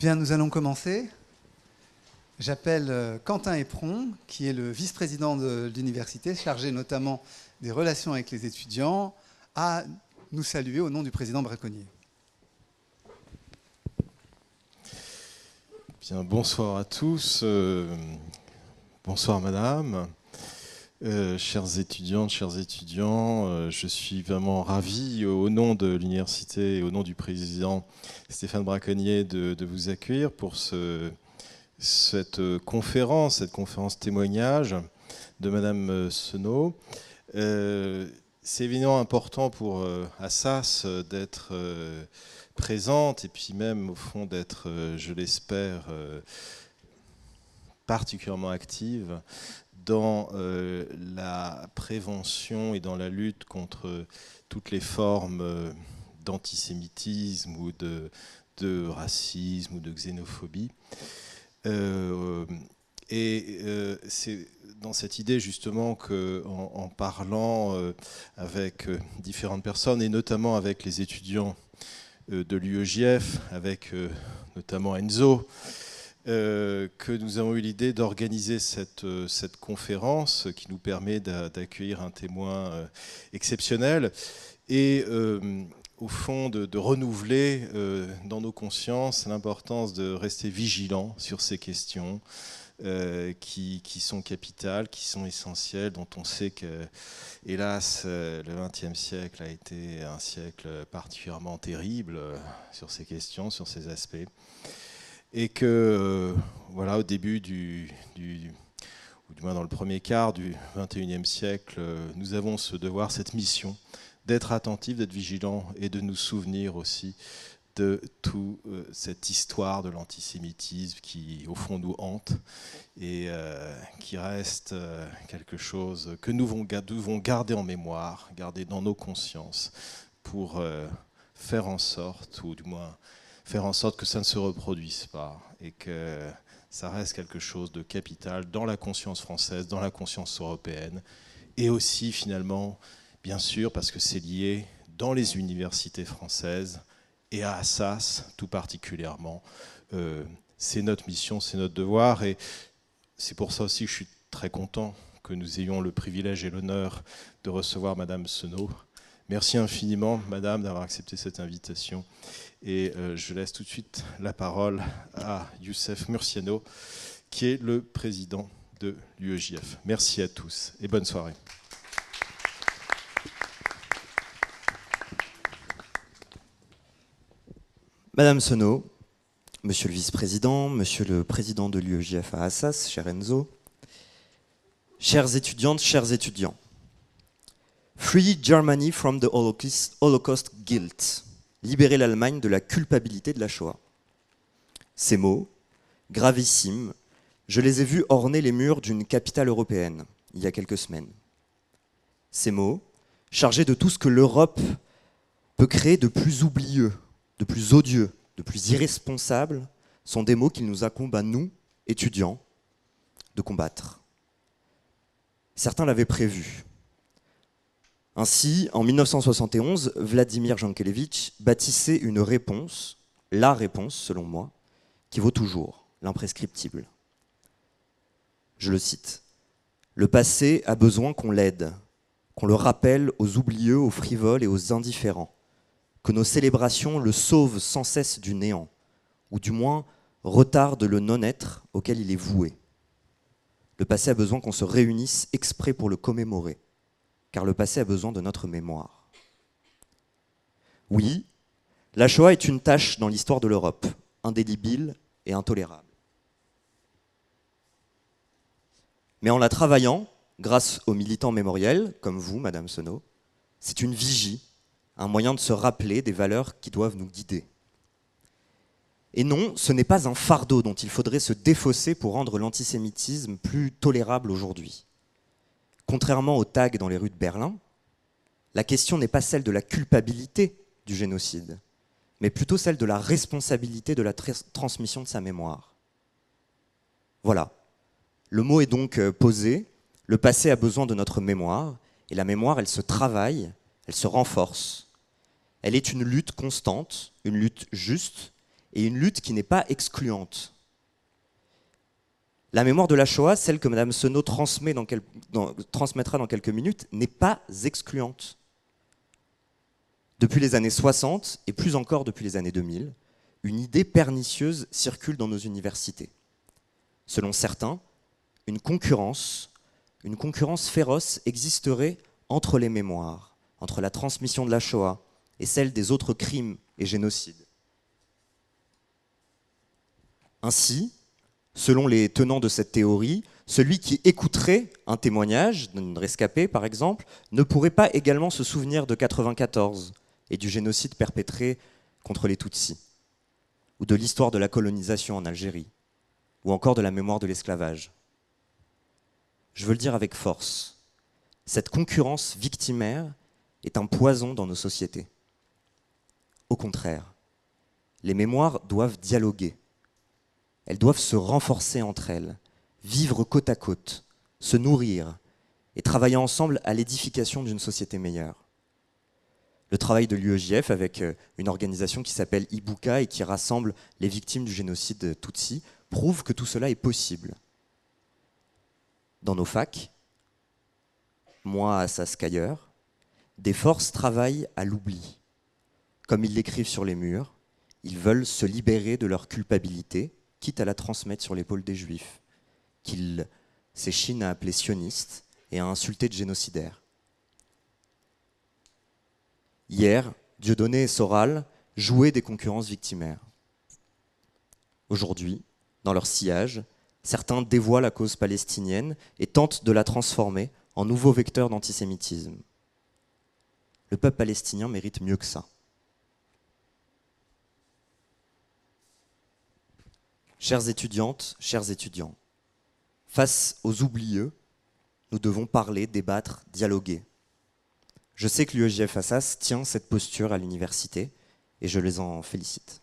Bien, nous allons commencer. J'appelle Quentin Éperon, qui est le vice-président de l'université, chargé notamment des relations avec les étudiants, à nous saluer au nom du président Braconnier. Bien, bonsoir à tous. Bonsoir madame. Chères étudiantes, chers étudiants, je suis vraiment ravi au nom de l'université et au nom du président Stéphane Braconnier de vous accueillir pour cette conférence témoignage de madame Senot. C'est évidemment important pour Assas d'être présente et puis même au fond d'être, je l'espère, particulièrement active dans la prévention et dans la lutte contre toutes les formes d'antisémitisme ou de racisme ou de xénophobie. C'est dans cette idée justement qu'en parlant avec différentes personnes et notamment avec les étudiants de l'UEJF, avec notamment Enzo, que nous avons eu l'idée d'organiser cette conférence qui nous permet d'accueillir un témoin exceptionnel et au fond de renouveler dans nos consciences l'importance de rester vigilants sur ces questions qui sont capitales, qui sont essentielles, dont on sait que, hélas, le XXe siècle a été un siècle particulièrement terrible sur ces questions, sur ces aspects. Et que, voilà, au début ou du moins dans le premier quart du XXIe siècle, nous avons ce devoir, cette mission, d'être attentifs, d'être vigilants et de nous souvenir aussi de toute cette histoire de l'antisémitisme qui, au fond, nous hante et qui reste quelque chose que nous devons garder en mémoire, garder dans nos consciences pour faire en sorte, ou du moins faire en sorte que ça ne se reproduise pas et que ça reste quelque chose de capital dans la conscience française, dans la conscience européenne et aussi finalement, bien sûr, parce que c'est lié dans les universités françaises et à Assas tout particulièrement. C'est notre mission, c'est notre devoir et c'est pour ça aussi que je suis très content que nous ayons le privilège et l'honneur de recevoir madame Senot. Merci infiniment, madame, d'avoir accepté cette invitation. Et je laisse tout de suite la parole à Youssef Murciano, qui est le président de l'UEJF. Merci à tous et bonne soirée. Madame Senot, monsieur le vice-président, monsieur le président de l'UEJF à Assas, cher Enzo, chères étudiantes, chers étudiants, Free Germany from the Holocaust guilt. Libérer l'Allemagne de la culpabilité de la Shoah. Ces mots, gravissimes, je les ai vus orner les murs d'une capitale européenne il y a quelques semaines. Ces mots, chargés de tout ce que l'Europe peut créer de plus oublieux, de plus odieux, de plus irresponsable, sont des mots qu'il nous incombe à nous, étudiants, de combattre. Certains l'avaient prévu. Ainsi, en 1971, Vladimir Jankélévitch bâtissait une réponse, la réponse selon moi, qui vaut toujours, l'imprescriptible. Je le cite. « Le passé a besoin qu'on l'aide, qu'on le rappelle aux oublieux, aux frivoles et aux indifférents, que nos célébrations le sauvent sans cesse du néant, ou du moins retardent le non-être auquel il est voué. Le passé a besoin qu'on se réunisse exprès pour le commémorer, car le passé a besoin de notre mémoire. Oui, la Shoah est une tache dans l'histoire de l'Europe, indélébile et intolérable. Mais en la travaillant, grâce aux militants mémoriels, comme vous, Madame Senot, c'est une vigie, un moyen de se rappeler des valeurs qui doivent nous guider. Et non, ce n'est pas un fardeau dont il faudrait se défausser pour rendre l'antisémitisme plus tolérable aujourd'hui. Contrairement aux tags dans les rues de Berlin, la question n'est pas celle de la culpabilité du génocide, mais plutôt celle de la responsabilité de la transmission de sa mémoire. Voilà. Le mot est donc posé, le passé a besoin de notre mémoire, et la mémoire, elle se travaille, elle se renforce. Elle est une lutte constante, une lutte juste, et une lutte qui n'est pas excluante. La mémoire de la Shoah, celle que Mme Senot transmettra dans quelques minutes, n'est pas excluante. Depuis les années 60, et plus encore depuis les années 2000, une idée pernicieuse circule dans nos universités. Selon certains, une concurrence féroce existerait entre les mémoires, entre la transmission de la Shoah et celle des autres crimes et génocides. Ainsi, selon les tenants de cette théorie, celui qui écouterait un témoignage d'une rescapée, par exemple, ne pourrait pas également se souvenir de 1994 et du génocide perpétré contre les Tutsis, ou de l'histoire de la colonisation en Algérie, ou encore de la mémoire de l'esclavage. Je veux le dire avec force, cette concurrence victimaire est un poison dans nos sociétés. Au contraire, les mémoires doivent dialoguer. Elles doivent se renforcer entre elles, vivre côte à côte, se nourrir et travailler ensemble à l'édification d'une société meilleure. Le travail de l'UEJF avec une organisation qui s'appelle Ibuka et qui rassemble les victimes du génocide Tutsi prouve que tout cela est possible. Dans nos facs, moi à Assas qu'ailleurs, des forces travaillent à l'oubli. Comme ils l'écrivent sur les murs, ils veulent se libérer de leur culpabilité, quitte à la transmettre sur l'épaule des Juifs, qu'ils s'échinent à appeler sionistes et à insulter de génocidaires. Hier, Dieudonné et Soral jouaient des concurrences victimaires. Aujourd'hui, dans leur sillage, certains dévoient la cause palestinienne et tentent de la transformer en nouveau vecteur d'antisémitisme. Le peuple palestinien mérite mieux que ça. Chères étudiantes, chers étudiants, face aux oublieux, nous devons parler, débattre, dialoguer. Je sais que l'UEJF Assas tient cette posture à l'université et je les en félicite.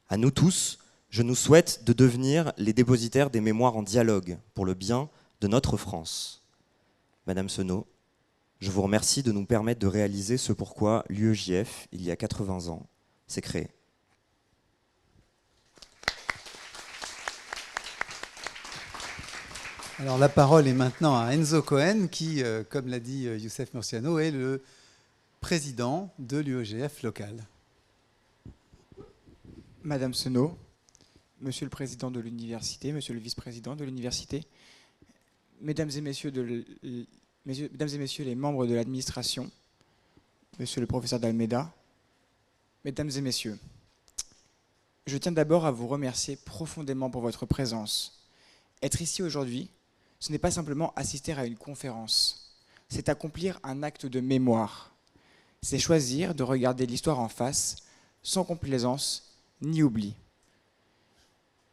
À nous tous, je nous souhaite de devenir les dépositaires des mémoires en dialogue pour le bien de notre France. Madame Senot, je vous remercie de nous permettre de réaliser ce pourquoi l'UEJF, il y a 80 ans, s'est créé. Alors la parole est maintenant à Enzo Cohen qui, comme l'a dit Youssef Murciano, est le président de l'UEJF local. Madame Senot, Monsieur le Président de l'Université, Monsieur le Vice-président de l'Université, Mesdames et Messieurs les membres de l'administration, Monsieur le professeur d'Almeida, Mesdames et Messieurs, je tiens d'abord à vous remercier profondément pour votre présence. Être ici aujourd'hui, ce n'est pas simplement assister à une conférence, c'est accomplir un acte de mémoire. C'est choisir de regarder l'histoire en face, sans complaisance ni oubli.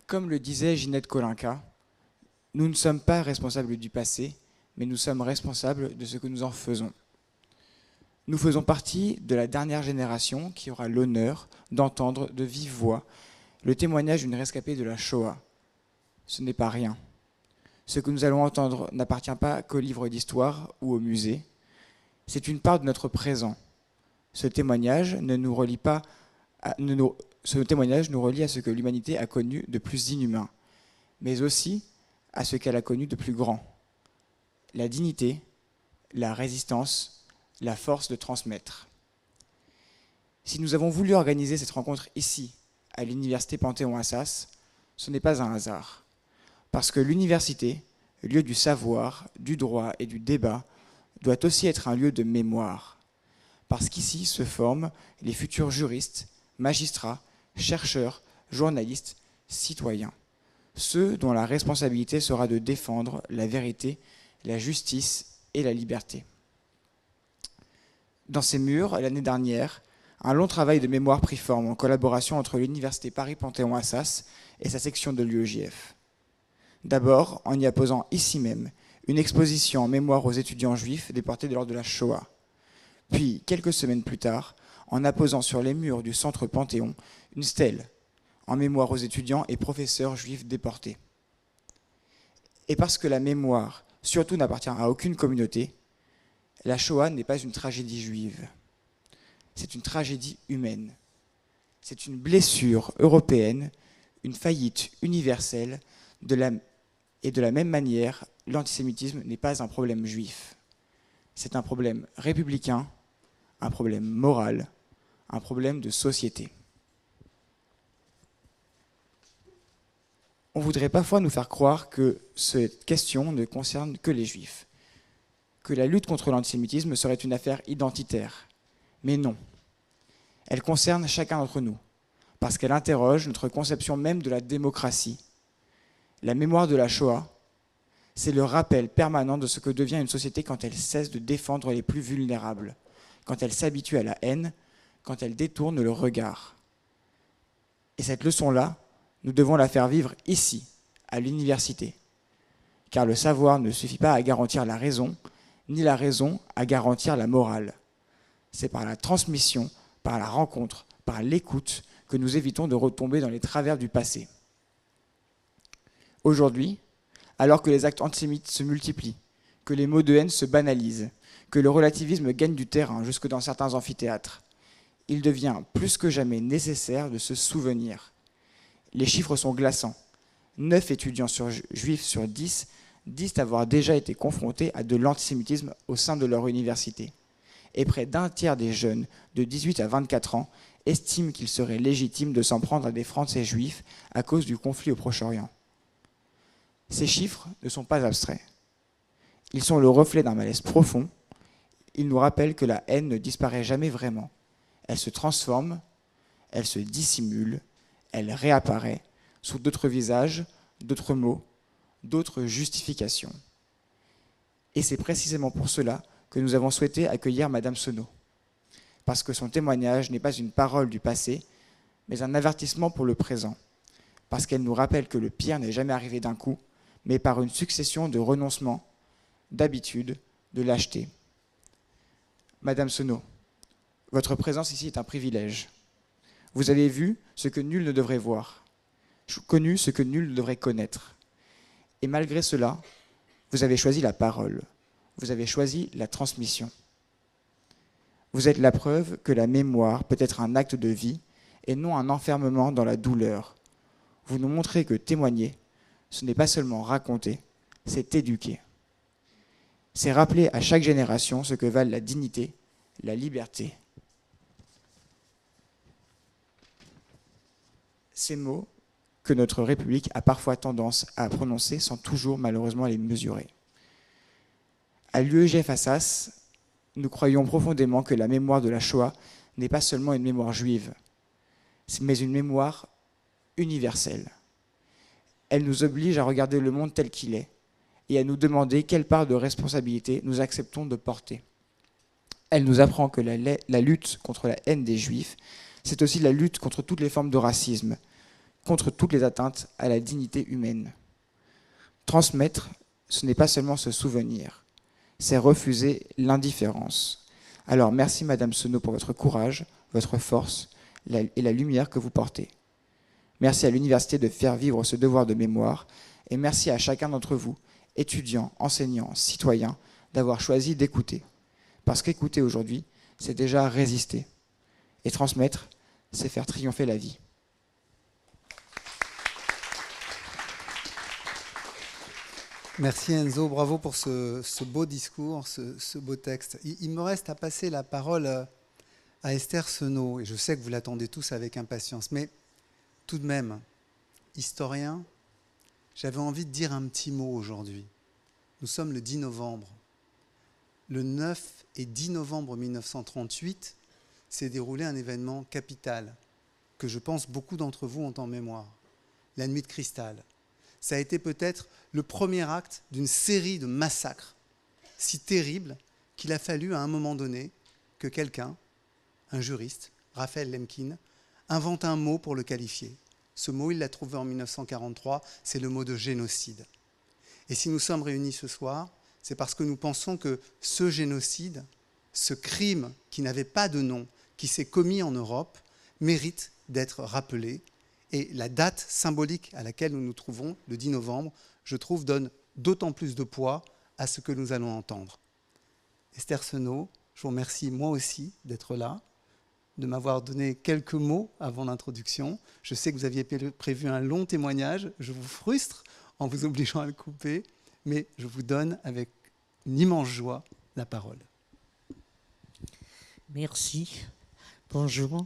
Comme le disait Ginette Kolinka, nous ne sommes pas responsables du passé, mais nous sommes responsables de ce que nous en faisons. Nous faisons partie de la dernière génération qui aura l'honneur d'entendre de vive voix le témoignage d'une rescapée de la Shoah. Ce n'est pas rien. Ce que nous allons entendre n'appartient pas qu'aux livres d'histoire ou au musée. C'est une part de notre présent. Ce témoignage nous relie à ce que l'humanité a connu de plus inhumain, mais aussi à ce qu'elle a connu de plus grand. La dignité, la résistance, la force de transmettre. Si nous avons voulu organiser cette rencontre ici, à l'Université Panthéon-Assas, ce n'est pas un hasard. Parce que l'université, lieu du savoir, du droit et du débat, doit aussi être un lieu de mémoire. Parce qu'ici se forment les futurs juristes, magistrats, chercheurs, journalistes, citoyens. Ceux dont la responsabilité sera de défendre la vérité, la justice et la liberté. Dans ces murs, l'année dernière, un long travail de mémoire prit forme en collaboration entre l'Université Paris-Panthéon-Assas et sa section de l'UEJF. D'abord, en y apposant ici même une exposition en mémoire aux étudiants juifs déportés lors de la Shoah. Puis, quelques semaines plus tard, en apposant sur les murs du centre Panthéon une stèle en mémoire aux étudiants et professeurs juifs déportés. Et parce que la mémoire, surtout, n'appartient à aucune communauté, la Shoah n'est pas une tragédie juive. C'est une tragédie humaine. C'est une blessure européenne, une faillite universelle, et de la même manière, l'antisémitisme n'est pas un problème juif. C'est un problème républicain, un problème moral, un problème de société. On voudrait parfois nous faire croire que cette question ne concerne que les juifs, que la lutte contre l'antisémitisme serait une affaire identitaire. Mais non. Elle concerne chacun d'entre nous, parce qu'elle interroge notre conception même de la démocratie. La mémoire de la Shoah, c'est le rappel permanent de ce que devient une société quand elle cesse de défendre les plus vulnérables, quand elle s'habitue à la haine, quand elle détourne le regard. Et cette leçon-là, nous devons la faire vivre ici, à l'université. Car le savoir ne suffit pas à garantir la raison, ni la raison à garantir la morale. C'est par la transmission, par la rencontre, par l'écoute, que nous évitons de retomber dans les travers du passé. Aujourd'hui, alors que les actes antisémites se multiplient, que les mots de haine se banalisent, que le relativisme gagne du terrain jusque dans certains amphithéâtres, il devient plus que jamais nécessaire de se souvenir. Les chiffres sont glaçants. 9 étudiants juifs sur 10 disent avoir déjà été confrontés à de l'antisémitisme au sein de leur université. Et près d'un tiers des jeunes de 18 à 24 ans estiment qu'il serait légitime de s'en prendre à des Français juifs à cause du conflit au Proche-Orient. Ces chiffres ne sont pas abstraits. Ils sont le reflet d'un malaise profond. Ils nous rappellent que la haine ne disparaît jamais vraiment. Elle se transforme, elle se dissimule, elle réapparaît sous d'autres visages, d'autres mots, d'autres justifications. Et c'est précisément pour cela que nous avons souhaité accueillir Madame Senot. Parce que son témoignage n'est pas une parole du passé, mais un avertissement pour le présent. Parce qu'elle nous rappelle que le pire n'est jamais arrivé d'un coup, mais par une succession de renoncements, d'habitudes, de lâcheté. Madame Senot, votre présence ici est un privilège. Vous avez vu ce que nul ne devrait voir, connu ce que nul ne devrait connaître. Et malgré cela, vous avez choisi la parole, vous avez choisi la transmission. Vous êtes la preuve que la mémoire peut être un acte de vie et non un enfermement dans la douleur. Vous nous montrez que témoigner, ce n'est pas seulement raconter, c'est éduquer. C'est rappeler à chaque génération ce que valent la dignité, la liberté. Ces mots que notre République a parfois tendance à prononcer sans toujours malheureusement les mesurer. À l'UEJF Assas, nous croyons profondément que la mémoire de la Shoah n'est pas seulement une mémoire juive, mais une mémoire universelle. Elle nous oblige à regarder le monde tel qu'il est et à nous demander quelle part de responsabilité nous acceptons de porter. Elle nous apprend que la lutte contre la haine des Juifs, c'est aussi la lutte contre toutes les formes de racisme, contre toutes les atteintes à la dignité humaine. Transmettre, ce n'est pas seulement se souvenir, c'est refuser l'indifférence. Alors merci Madame Senot pour votre courage, votre force et la lumière que vous portez. Merci à l'université de faire vivre ce devoir de mémoire et merci à chacun d'entre vous, étudiants, enseignants, citoyens, d'avoir choisi d'écouter. Parce qu'écouter aujourd'hui, c'est déjà résister. Et transmettre, c'est faire triompher la vie. Merci Enzo, bravo pour ce beau discours, ce beau texte. Il me reste à passer la parole à Esther Senot, et je sais que vous l'attendez tous avec impatience, mais tout de même, historien, j'avais envie de dire un petit mot aujourd'hui. Nous sommes le 10 novembre. Le 9 et 10 novembre 1938 s'est déroulé un événement capital que je pense beaucoup d'entre vous ont en mémoire, la Nuit de Cristal. Ça a été peut-être le premier acte d'une série de massacres si terribles qu'il a fallu à un moment donné que quelqu'un, un juriste, Raphaël Lemkin, invente un mot pour le qualifier. Ce mot, il l'a trouvé en 1943, c'est le mot de génocide. Et si nous sommes réunis ce soir, c'est parce que nous pensons que ce génocide, ce crime qui n'avait pas de nom, qui s'est commis en Europe, mérite d'être rappelé. Et la date symbolique à laquelle nous nous trouvons, le 10 novembre, je trouve, donne d'autant plus de poids à ce que nous allons entendre. Esther Senot, je vous remercie moi aussi d'être là, de m'avoir donné quelques mots avant l'introduction. Je sais que vous aviez prévu un long témoignage. Je vous frustre en vous obligeant à le couper, mais je vous donne avec une immense joie la parole. Merci. Bonjour.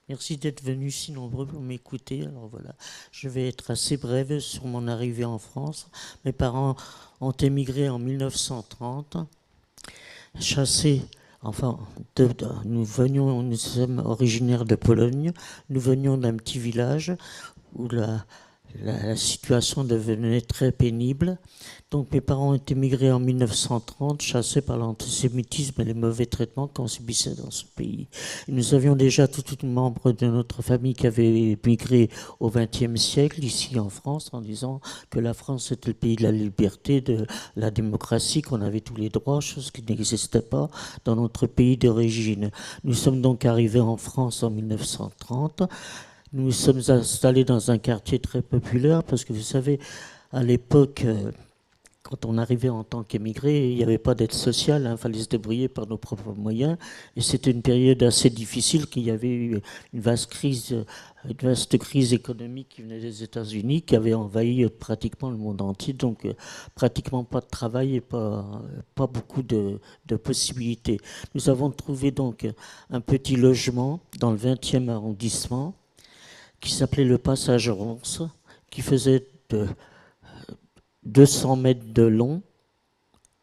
Merci d'être venus si nombreux pour m'écouter. Alors voilà, je vais être assez brève sur mon arrivée en France. Mes parents ont émigré en 1930, chassés. Enfin, nous sommes originaires de Pologne. Nous venions d'un petit village où la situation devenait très pénible. Donc mes parents ont émigré en 1930, chassés par l'antisémitisme et les mauvais traitements qu'on subissait dans ce pays. Et nous avions déjà tout membre de notre famille qui avait émigré au XXe siècle, ici en France, en disant que la France était le pays de la liberté, de la démocratie, qu'on avait tous les droits, chose qui n'existait pas dans notre pays d'origine. Nous sommes donc arrivés en France en 1930. Nous sommes installés dans un quartier très populaire parce que vous savez, à l'époque, quand on arrivait en tant qu'émigré, il n'y avait pas d'aide sociale, il fallait se débrouiller par nos propres moyens. Et c'était une période assez difficile, qu'il y avait eu une vaste crise économique qui venait des États-Unis, qui avait envahi pratiquement le monde entier. Donc pratiquement pas de travail et pas beaucoup de possibilités. Nous avons trouvé donc un petit logement dans le 20e arrondissement, qui s'appelait le Passage Ronce, qui faisait 200 mètres de long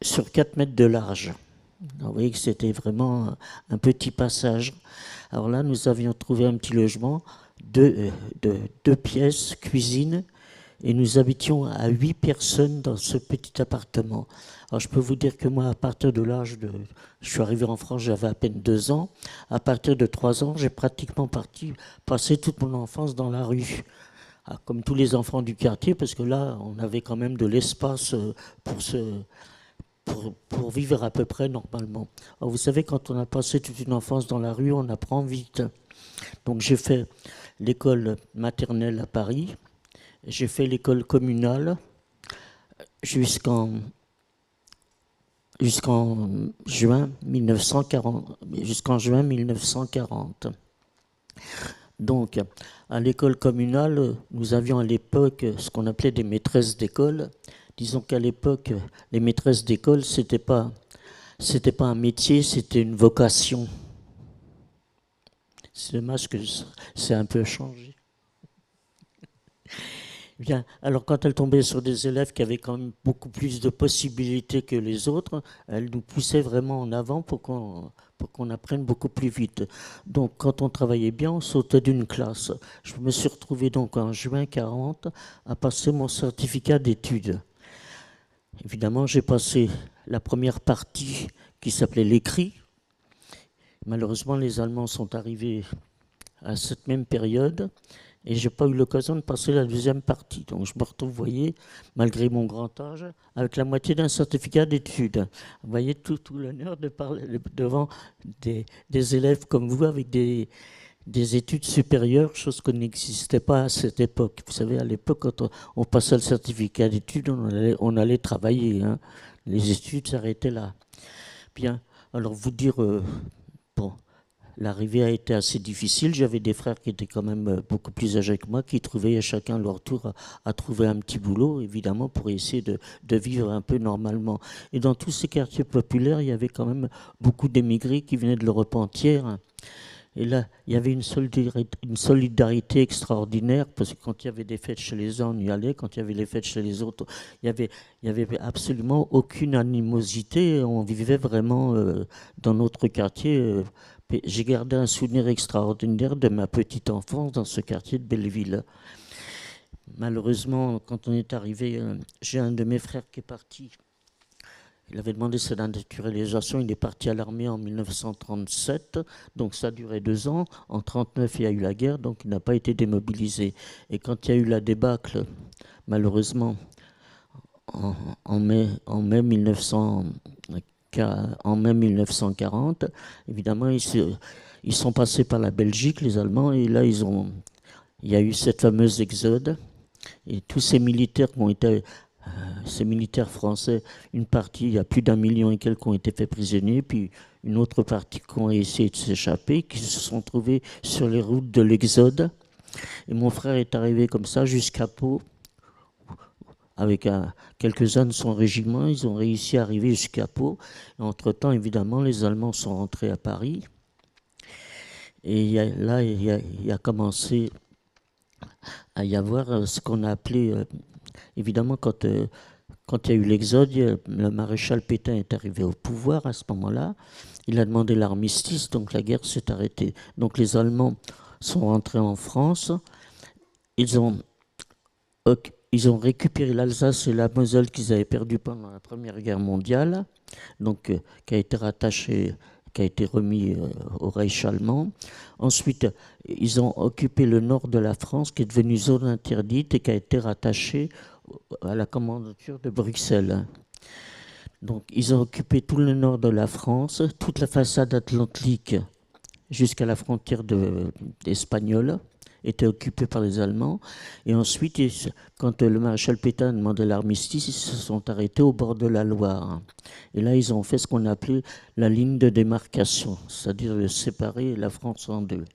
sur 4 mètres de large. Alors, vous voyez que c'était vraiment un petit passage. Alors là, nous avions trouvé un petit logement, deux pièces, cuisine, et nous habitions à 8 personnes dans ce petit appartement. Alors je peux vous dire que moi, à partir de l'âge de... Je suis arrivé en France, j'avais à peine 2 ans. À partir de 3 ans, j'ai pratiquement passé toute mon enfance dans la rue. Comme tous les enfants du quartier, parce que là, on avait quand même de l'espace pour vivre à peu près normalement. Alors vous savez, quand on a passé toute une enfance dans la rue, on apprend vite. Donc j'ai fait l'école maternelle à Paris, j'ai fait l'école communale jusqu'en juin 1940. Donc, à l'école communale, nous avions à l'époque ce qu'on appelait des maîtresses d'école. Disons qu'à l'époque, les maîtresses d'école, c'était pas un métier, c'était une vocation. C'est dommage que c'est un peu changé. Bien, alors quand elle tombait sur des élèves qui avaient quand même beaucoup plus de possibilités que les autres, elle nous poussait vraiment en avant pour qu'on apprenne beaucoup plus vite. Donc quand on travaillait bien, on sautait d'une classe. Je me suis retrouvé donc en juin 1940 à passer mon certificat d'études. Évidemment, j'ai passé la première partie qui s'appelait l'écrit. Malheureusement, les Allemands sont arrivés à cette même période. Et je n'ai pas eu l'occasion de passer la deuxième partie. Donc je me retrouve, vous voyez, malgré mon grand âge, avec la moitié d'un certificat d'études. Vous voyez, tout l'honneur de parler devant des élèves comme vous, avec des études supérieures, chose qui n'existait pas à cette époque. Vous savez, à l'époque, quand on passait le certificat d'études, on allait travailler. Hein. Les études s'arrêtaient là. Bien, alors vous dire, bon... L'arrivée a été assez difficile. J'avais des frères qui étaient quand même beaucoup plus âgés que moi, qui trouvaient à chacun leur tour à trouver un petit boulot, évidemment, pour essayer de vivre un peu normalement. Et dans tous ces quartiers populaires, il y avait quand même beaucoup d'émigrés qui venaient de l'Europe entière. Et là, il y avait une solidarité extraordinaire, parce que quand il y avait des fêtes chez les uns, on y allait. Quand il y avait les fêtes chez les autres, il y avait absolument aucune animosité. On vivait vraiment dans notre quartier. J'ai gardé un souvenir extraordinaire de ma petite enfance dans ce quartier de Belleville. Malheureusement, quand on est arrivé, j'ai un de mes frères qui est parti. Il avait demandé sa naturalisation, il est parti à l'armée en 1937, donc ça a duré 2 ans. En 1939, il y a eu la guerre, donc il n'a pas été démobilisé. Et quand il y a eu la débâcle, malheureusement, en mai 1940, évidemment, ils sont passés par la Belgique, les Allemands, et là, il y a eu cette fameuse exode. Et tous ces militaires qui ont été ces militaires français, une partie, il y a plus d'1 million et quelques qui ont été faits prisonniers, puis une autre partie qui ont essayé de s'échapper, qui se sont trouvés sur les routes de l'Exode. Et mon frère est arrivé comme ça jusqu'à Pau, avec quelques-uns de son régiment. Ils ont réussi à arriver jusqu'à Pau. Entre-temps, évidemment, les Allemands sont rentrés à Paris. Et il a commencé à y avoir ce qu'on a appelé, évidemment, quand il y a eu l'exode, le maréchal Pétain est arrivé au pouvoir à ce moment-là. Il a demandé l'armistice, donc la guerre s'est arrêtée. Donc les Allemands sont rentrés en France. Ils ont récupéré l'Alsace et la Moselle qu'ils avaient perdu pendant la Première Guerre mondiale, donc qui a été remis au Reich allemand. Ensuite, ils ont occupé le nord de la France, qui est devenu zone interdite et qui a été rattaché à la commandature de Bruxelles. Donc, ils ont occupé tout le nord de la France, toute la façade atlantique jusqu'à la frontière espagnole était occupée par les Allemands. Et ensuite, quand le maréchal Pétain demandait l'armistice, ils se sont arrêtés au bord de la Loire. Et là, ils ont fait ce qu'on appelait la ligne de démarcation, c'est-à-dire de séparer la France en deux.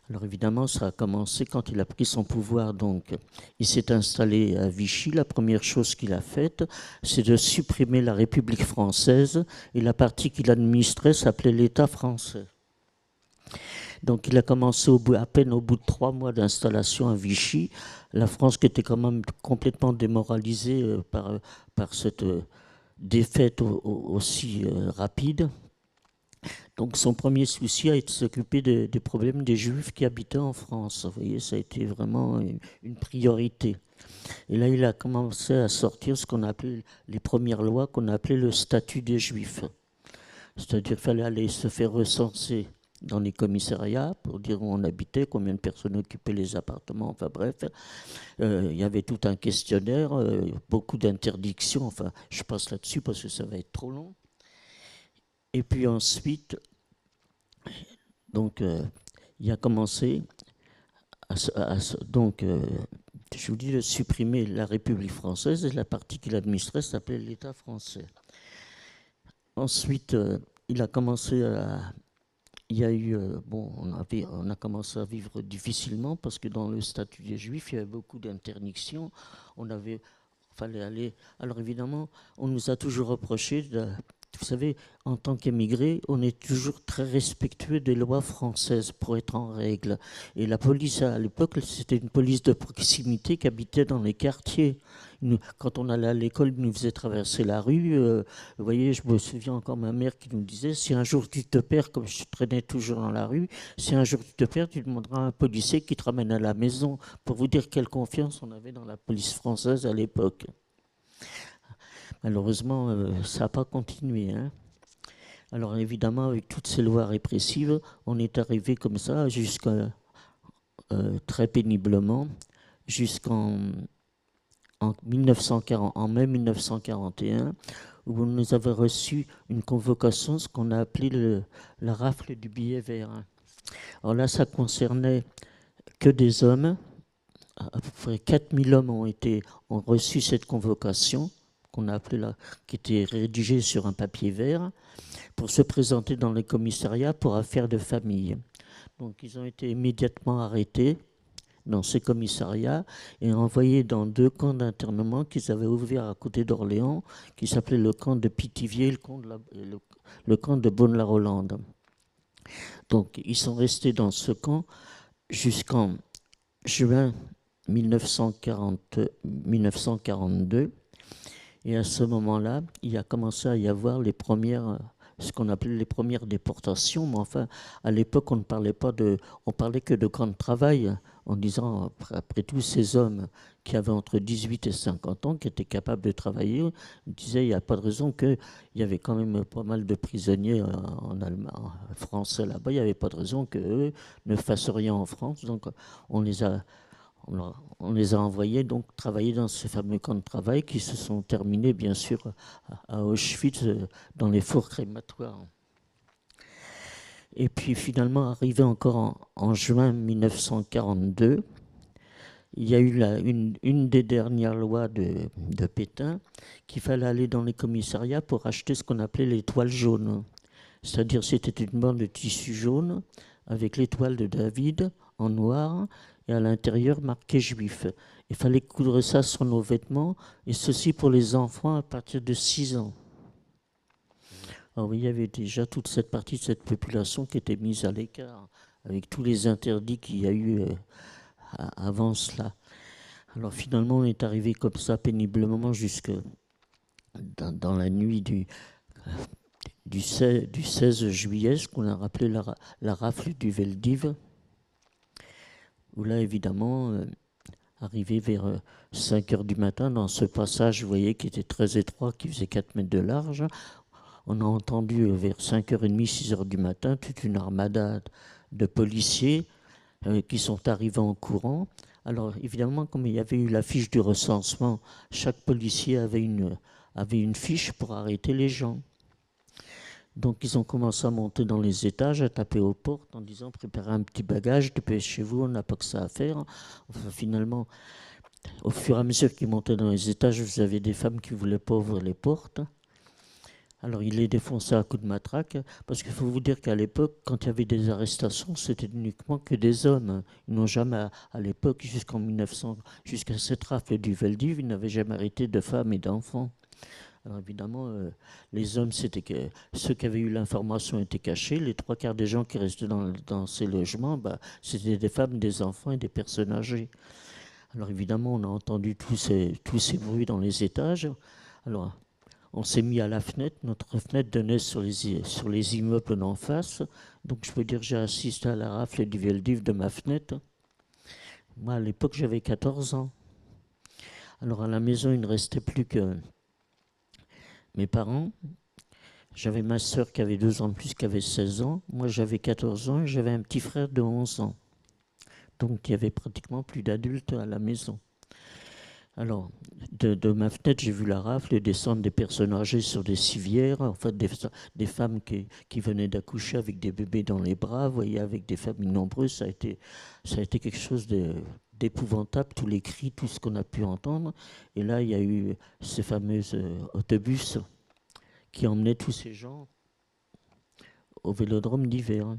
Alors évidemment, ça a commencé quand il a pris son pouvoir. Donc, il s'est installé à Vichy. La première chose qu'il a faite, c'est de supprimer la République française, et la partie qu'il administrait s'appelait l'État français. Donc il a commencé à peine au bout de 3 mois d'installation à Vichy. La France, qui était quand même complètement démoralisée par cette défaite aussi rapide. Donc son premier souci a été de s'occuper des problèmes des Juifs qui habitaient en France. Vous voyez, ça a été vraiment une priorité. Et là, il a commencé à sortir ce qu'on appelait les premières lois qu'on appelait le statut des Juifs. C'est-à-dire qu'il fallait aller se faire recenser dans les commissariats pour dire où on habitait, combien de personnes occupaient les appartements, enfin bref. Il y avait tout un questionnaire, beaucoup d'interdictions, enfin je passe là-dessus parce que ça va être trop long. Et puis ensuite, donc il a commencé je vous dis, de supprimer la République française, et la partie qu'il administrait s'appelait l'État français. Ensuite, il a commencé à... Il y a eu, on a commencé à vivre difficilement parce que dans le statut des Juifs, il y avait beaucoup d'interdictions. Fallait aller. Alors évidemment, on nous a toujours reproché vous savez, en tant qu'émigré, on est toujours très respectueux des lois françaises pour être en règle. Et la police, à l'époque, c'était une police de proximité qui habitait dans les quartiers. Quand on allait à l'école, ils nous faisaient traverser la rue. Vous voyez, je me souviens encore ma mère qui nous disait, si un jour tu te perds, comme je traînais toujours dans la rue, si un jour tu te perds, tu demanderas à un policier qui te ramène à la maison, pour vous dire quelle confiance on avait dans la police française à l'époque. Malheureusement, ça n'a pas continué. Hein. Alors évidemment, avec toutes ces lois répressives, on est arrivé comme ça jusqu'à très péniblement jusqu'en mai 1941, où nous avons reçu une convocation, ce qu'on a appelé la rafle du billet vert. Alors là, ça concernait que des hommes. À peu près 4000 hommes ont reçu cette convocation, qu'on a appelée qui était rédigée sur un papier vert, pour se présenter dans les commissariats pour affaires de famille. Donc ils ont été immédiatement arrêtés dans ces commissariats et envoyés dans 2 camps d'internement qu'ils avaient ouverts à côté d'Orléans, qui s'appelaient le camp de Pithiviers et le camp de Beaune-la-Rolande. Donc ils sont restés dans ce camp jusqu'en juin 1942. Et à ce moment-là, il a commencé à y avoir ce qu'on appelait les premières déportations. Mais enfin, à l'époque, on parlait que de camps de travail, en disant, après tout, ces hommes qui avaient entre 18 et 50 ans, qui étaient capables de travailler, on disait, il n'y a pas de raison qu'il y avait quand même pas mal de prisonniers en Allemagne, français là-bas, il n'y avait pas de raison qu'eux ne fassent rien en France. Donc, on les a envoyés donc travailler dans ces fameux camps de travail qui se sont terminés, bien sûr, à Auschwitz, dans les fours crématoires. Et puis finalement, arrivé encore en juin 1942, il y a eu une des dernières lois de Pétain qu'il fallait aller dans les commissariats pour acheter ce qu'on appelait l'étoile jaune. C'est-à-dire c'était une bande de tissu jaune avec l'étoile de David en noir et à l'intérieur marqué juif. Il fallait coudre ça sur nos vêtements, et ceci pour les enfants à partir de 6 ans. Alors il y avait déjà toute cette partie de cette population qui était mise à l'écart, avec tous les interdits qu'il y a eu avant cela. Alors finalement on est arrivé comme ça péniblement jusque dans la nuit du 16 juillet, ce qu'on a rappelé la rafle du Veldiv, où là évidemment, arrivé vers 5 heures du matin, dans ce passage, vous voyez, qui était très étroit, qui faisait 4 mètres de large, on a entendu vers 5h30, 6 heures du matin, toute une armada de policiers qui sont arrivés en courant. Alors évidemment, comme il y avait eu la fiche du recensement, chaque policier avait une fiche pour arrêter les gens. Donc ils ont commencé à monter dans les étages, à taper aux portes en disant préparez un petit bagage, dépêchez-vous, on n'a pas que ça à faire. Enfin finalement, au fur et à mesure qu'ils montaient dans les étages, vous avez des femmes qui ne voulaient pas ouvrir les portes. Alors ils les défonçaient à coups de matraque, parce qu'il faut vous dire qu'à l'époque, quand il y avait des arrestations, c'était uniquement que des hommes. Ils n'ont jamais, à l'époque, jusqu'en 1900, jusqu'à cette rafle du Veldiv, ils n'avaient jamais arrêté de femmes et d'enfants. Alors évidemment, les hommes, c'était que ceux qui avaient eu l'information étaient cachés. Les 3/4 des gens qui restaient dans ces logements, c'était des femmes, des enfants et des personnes âgées. Alors évidemment, on a entendu tous ces bruits dans les étages. Alors, on s'est mis à la fenêtre. Notre fenêtre donnait sur les immeubles d'en face. Donc je peux dire que j'ai assisté à la rafle du Veldiv de ma fenêtre. Moi, à l'époque, j'avais 14 ans. Alors à la maison, il ne restait plus que mes parents. J'avais ma sœur qui avait 2 ans de plus, qui avait 16 ans. Moi, j'avais 14 ans et j'avais un petit frère de 11 ans. Donc, il y avait pratiquement plus d'adultes à la maison. Alors, de ma fenêtre, j'ai vu la rafle descendre des personnes âgées sur des civières, en fait, des femmes qui venaient d'accoucher avec des bébés dans les bras, vous voyez, avec des familles nombreuses. Ça a été quelque chose d'épouvantable, tous les cris, tout ce qu'on a pu entendre. Et là, il y a eu ces fameux autobus qui emmenaient tous ces gens au vélodrome d'hiver.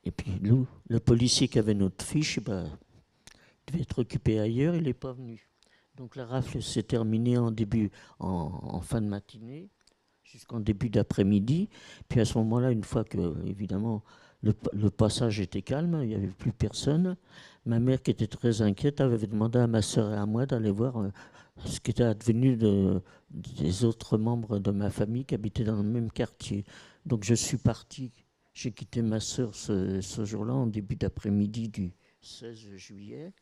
Et puis, nous, le policier qui avait notre fiche, devait être occupé ailleurs, il n'est pas venu. Donc la rafle s'est terminée en fin de matinée, jusqu'en début d'après-midi. Puis à ce moment-là, une fois que, évidemment, le passage était calme, il n'y avait plus personne, ma mère, qui était très inquiète, avait demandé à ma sœur et à moi d'aller voir ce qui était advenu des autres membres de ma famille qui habitaient dans le même quartier. Donc je suis parti, j'ai quitté ma sœur ce jour-là, en début d'après-midi du 16 juillet.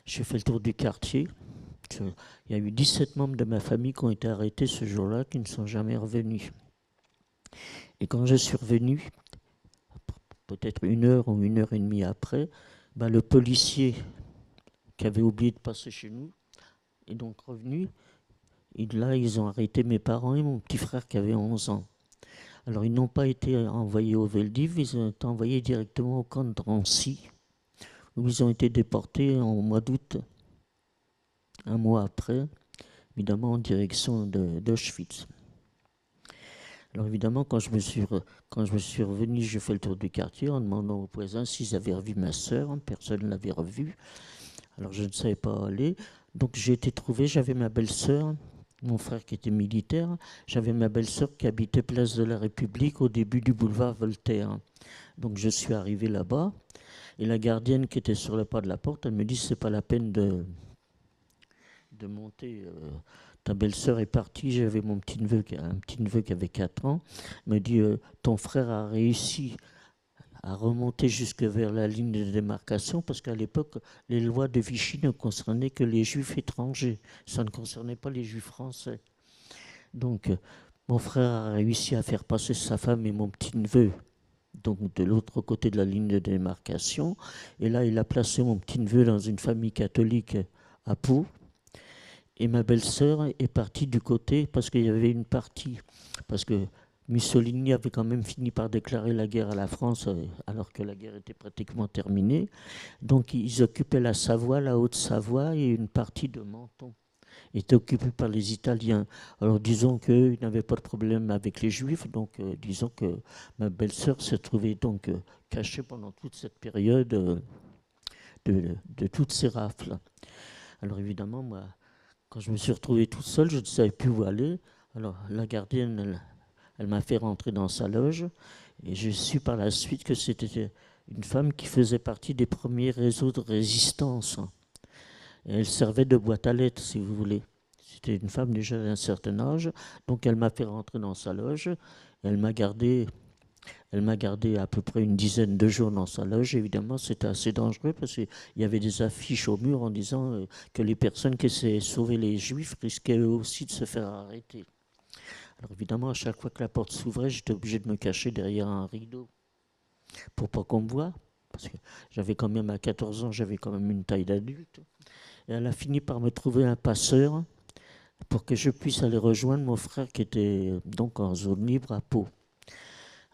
J'ai fait le tour du quartier. Il y a eu 17 membres de ma famille qui ont été arrêtés ce jour-là, qui ne sont jamais revenus. Et quand je suis revenu, peut-être 1 heure ou 1h30 après, le policier qui avait oublié de passer chez nous est donc revenu. Et là, ils ont arrêté mes parents et mon petit frère qui avait 11 ans. Alors, ils n'ont pas été envoyés au Veldiv, ils ont été envoyés directement au camp de Drancy, où ils ont été déportés en mois d'août, 1 mois après, évidemment en direction d'Auschwitz. Alors évidemment, quand je me suis revenu, j'ai fait le tour du quartier en demandant aux voisins s'ils avaient revu ma sœur. Personne ne l'avait revue. Alors je ne savais pas où aller. Donc j'ai été trouvé, j'avais ma belle-sœur, mon frère qui était militaire, j'avais ma belle-sœur qui habitait Place de la République au début du boulevard Voltaire. Donc je suis arrivé là-bas. Et la gardienne qui était sur le pas de la porte, elle me dit c'est pas la peine de monter. Ta belle-sœur est partie. J'avais un petit neveu qui avait 4 ans. Elle me dit ton frère a réussi à remonter jusque vers la ligne de démarcation parce qu'à l'époque, les lois de Vichy ne concernaient que les juifs étrangers. Ça ne concernait pas les juifs français. Donc, mon frère a réussi à faire passer sa femme et mon petit neveu donc de l'autre côté de la ligne de démarcation. Et là, il a placé mon petit-neveu dans une famille catholique à Pau. Et ma belle-sœur est partie du côté, parce qu'il y avait une partie, parce que Mussolini avait quand même fini par déclarer la guerre à la France, alors que la guerre était pratiquement terminée. Donc ils occupaient la Savoie, la Haute-Savoie et une partie de Menton était occupée par les Italiens. Alors disons qu'ils n'avaient pas de problème avec les Juifs, donc disons que ma belle-sœur s'est trouvée donc cachée pendant toute cette période de toutes ces rafles. Alors évidemment, moi, quand je me suis retrouvé tout seul, je ne savais plus où aller. Alors la gardienne, elle m'a fait rentrer dans sa loge et j'ai su par la suite que c'était une femme qui faisait partie des premiers réseaux de résistance. Et elle servait de boîte à lettres, si vous voulez. C'était une femme déjà d'un certain âge, donc elle m'a fait rentrer dans sa loge. Elle m'a gardé à peu près une dizaine de jours dans sa loge. Évidemment, c'était assez dangereux parce qu'il y avait des affiches au mur en disant que les personnes qui essayaient de sauver les Juifs risquaient eux aussi de se faire arrêter. Alors évidemment, à chaque fois que la porte s'ouvrait, j'étais obligé de me cacher derrière un rideau pour pas qu'on me voie. Parce que j'avais quand même, à 14 ans, j'avais quand même une taille d'adulte. Et elle a fini par me trouver un passeur pour que je puisse aller rejoindre mon frère qui était donc en zone libre à Pau.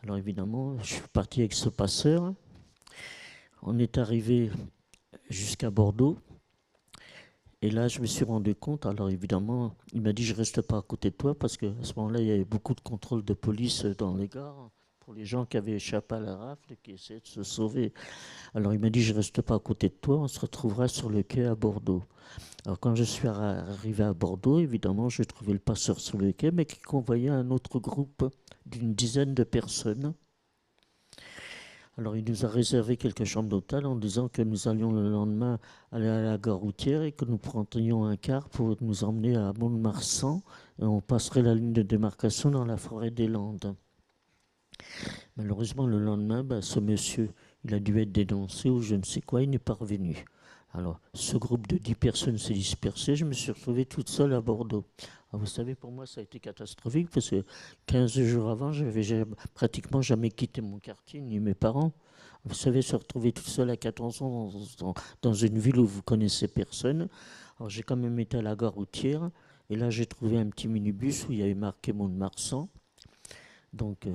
Alors évidemment, je suis parti avec ce passeur. On est arrivé jusqu'à Bordeaux. Et là, je me suis rendu compte, alors évidemment, il m'a dit je ne reste pas à côté de toi parce qu'à ce moment-là, il y avait beaucoup de contrôles de police dans les gares pour les gens qui avaient échappé à la rafle et qui essayaient de se sauver. Alors il m'a dit je ne reste pas à côté de toi, on se retrouvera sur le quai à Bordeaux. Alors quand je suis arrivé à Bordeaux, évidemment, j'ai trouvé le passeur sur le quai, mais qui convoyait un autre groupe d'une dizaine de personnes. Alors il nous a réservé quelques chambres d'hôtel en disant que nous allions le lendemain aller à la gare routière et que nous prendrions un car pour nous emmener à Mont-de-Marsan et on passerait la ligne de démarcation dans la forêt des Landes. Malheureusement, le lendemain, ce monsieur, il a dû être dénoncé ou je ne sais quoi, il n'est pas revenu. Alors, ce groupe de 10 personnes s'est dispersé, je me suis retrouvé toute seule à Bordeaux. Alors, vous savez, pour moi, ça a été catastrophique parce que 15 jours avant, je n'avais pratiquement jamais quitté mon quartier, ni mes parents. Vous savez, se retrouver toute seule à 14 ans dans une ville où vous connaissez personne. Alors, j'ai quand même été à la gare routière et là, j'ai trouvé un petit minibus où il y avait marqué Mont-de-Marsan. Donc,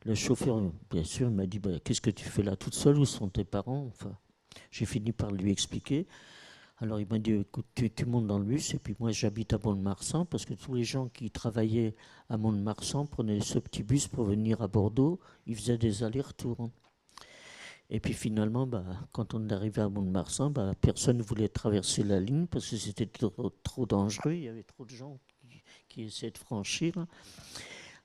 le chauffeur, bien sûr, m'a dit qu'est-ce que tu fais là toute seule? Où sont tes parents? Enfin, j'ai fini par lui expliquer. Alors il m'a dit écoute, tu montes dans le bus et puis moi j'habite à Mont-de-Marsan parce que tous les gens qui travaillaient à Mont-de-Marsan prenaient ce petit bus pour venir à Bordeaux. Ils faisaient des allers-retours. Et puis finalement, quand on est arrivé à Mont-de-Marsan, personne ne voulait traverser la ligne parce que c'était trop dangereux. Il y avait trop de gens qui essayaient de franchir.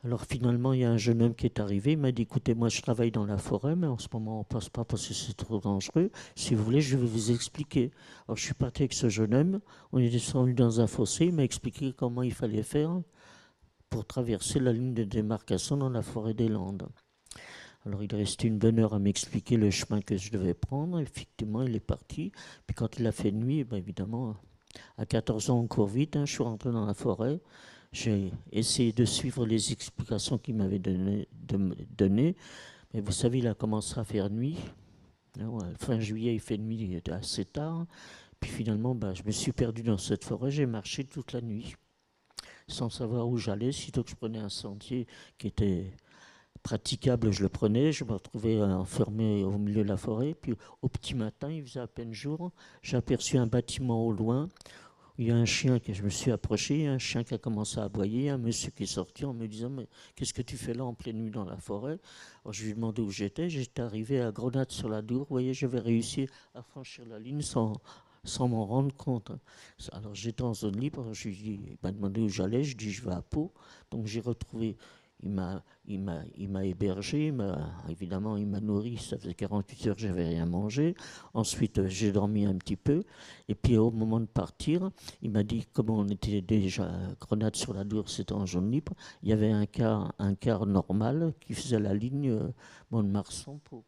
Alors finalement, il y a un jeune homme qui est arrivé, il m'a dit, écoutez, moi je travaille dans la forêt, mais en ce moment on ne passe pas parce que c'est trop dangereux. Si vous voulez, je vais vous expliquer. Alors je suis parti avec ce jeune homme, on est descendu dans un fossé, il m'a expliqué comment il fallait faire pour traverser la ligne de démarcation dans la forêt des Landes. Alors il est resté une bonne heure à m'expliquer le chemin que je devais prendre. Effectivement, il est parti. Puis quand il a fait nuit, évidemment, à 14 ans on court vite, je suis rentré dans la forêt. J'ai essayé de suivre les explications qu'il m'avait données, mais vous savez, il a commencé à faire nuit. Fin juillet, il fait nuit assez tard. Puis finalement, je me suis perdu dans cette forêt. J'ai marché toute la nuit, sans savoir où j'allais. Sitôt que je prenais un sentier qui était praticable, je le prenais. Je me retrouvais enfermé au milieu de la forêt. Puis au petit matin, il faisait à peine jour. J'ai aperçu un bâtiment au loin. Il y a un chien que je me suis approché, un chien qui a commencé à aboyer, un monsieur qui est sorti en me disant « Mais qu'est-ce que tu fais là en pleine nuit dans la forêt ?» Alors je lui ai demandé où j'étais. J'étais arrivé à Grenade-sur-la-Dour. Vous voyez, j'avais réussi à franchir la ligne sans m'en rendre compte. Alors j'étais en zone libre. Je lui ai dit, il m'a demandé où j'allais. Je dis « Je vais à Pau ». Donc j'ai retrouvé... Il m'a hébergé, évidemment il m'a nourri, ça faisait 48 heures que je n'avais rien mangé. Ensuite j'ai dormi un petit peu et puis au moment de partir, il m'a dit, comme on était déjà à Grenade-sur-la-Dour, c'était en zone libre, il y avait un car normal qui faisait la ligne Mont-de-Marsan-Pau.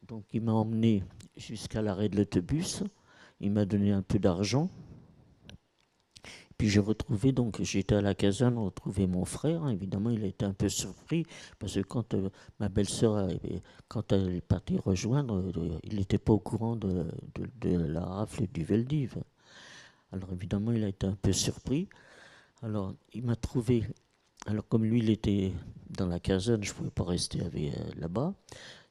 Donc il m'a emmené jusqu'à l'arrêt de l'autobus, il m'a donné un peu d'argent. Puis j'ai retrouvé, donc j'étais à la caserne, retrouvé mon frère. Évidemment, il a été un peu surpris parce que quand ma belle-sœur, quand elle est partie rejoindre, il n'était pas au courant de la rafle du Veldiv. Alors évidemment, il a été un peu surpris. Alors il m'a trouvé Alors comme lui, il était dans la caserne, je ne pouvais pas rester là-bas.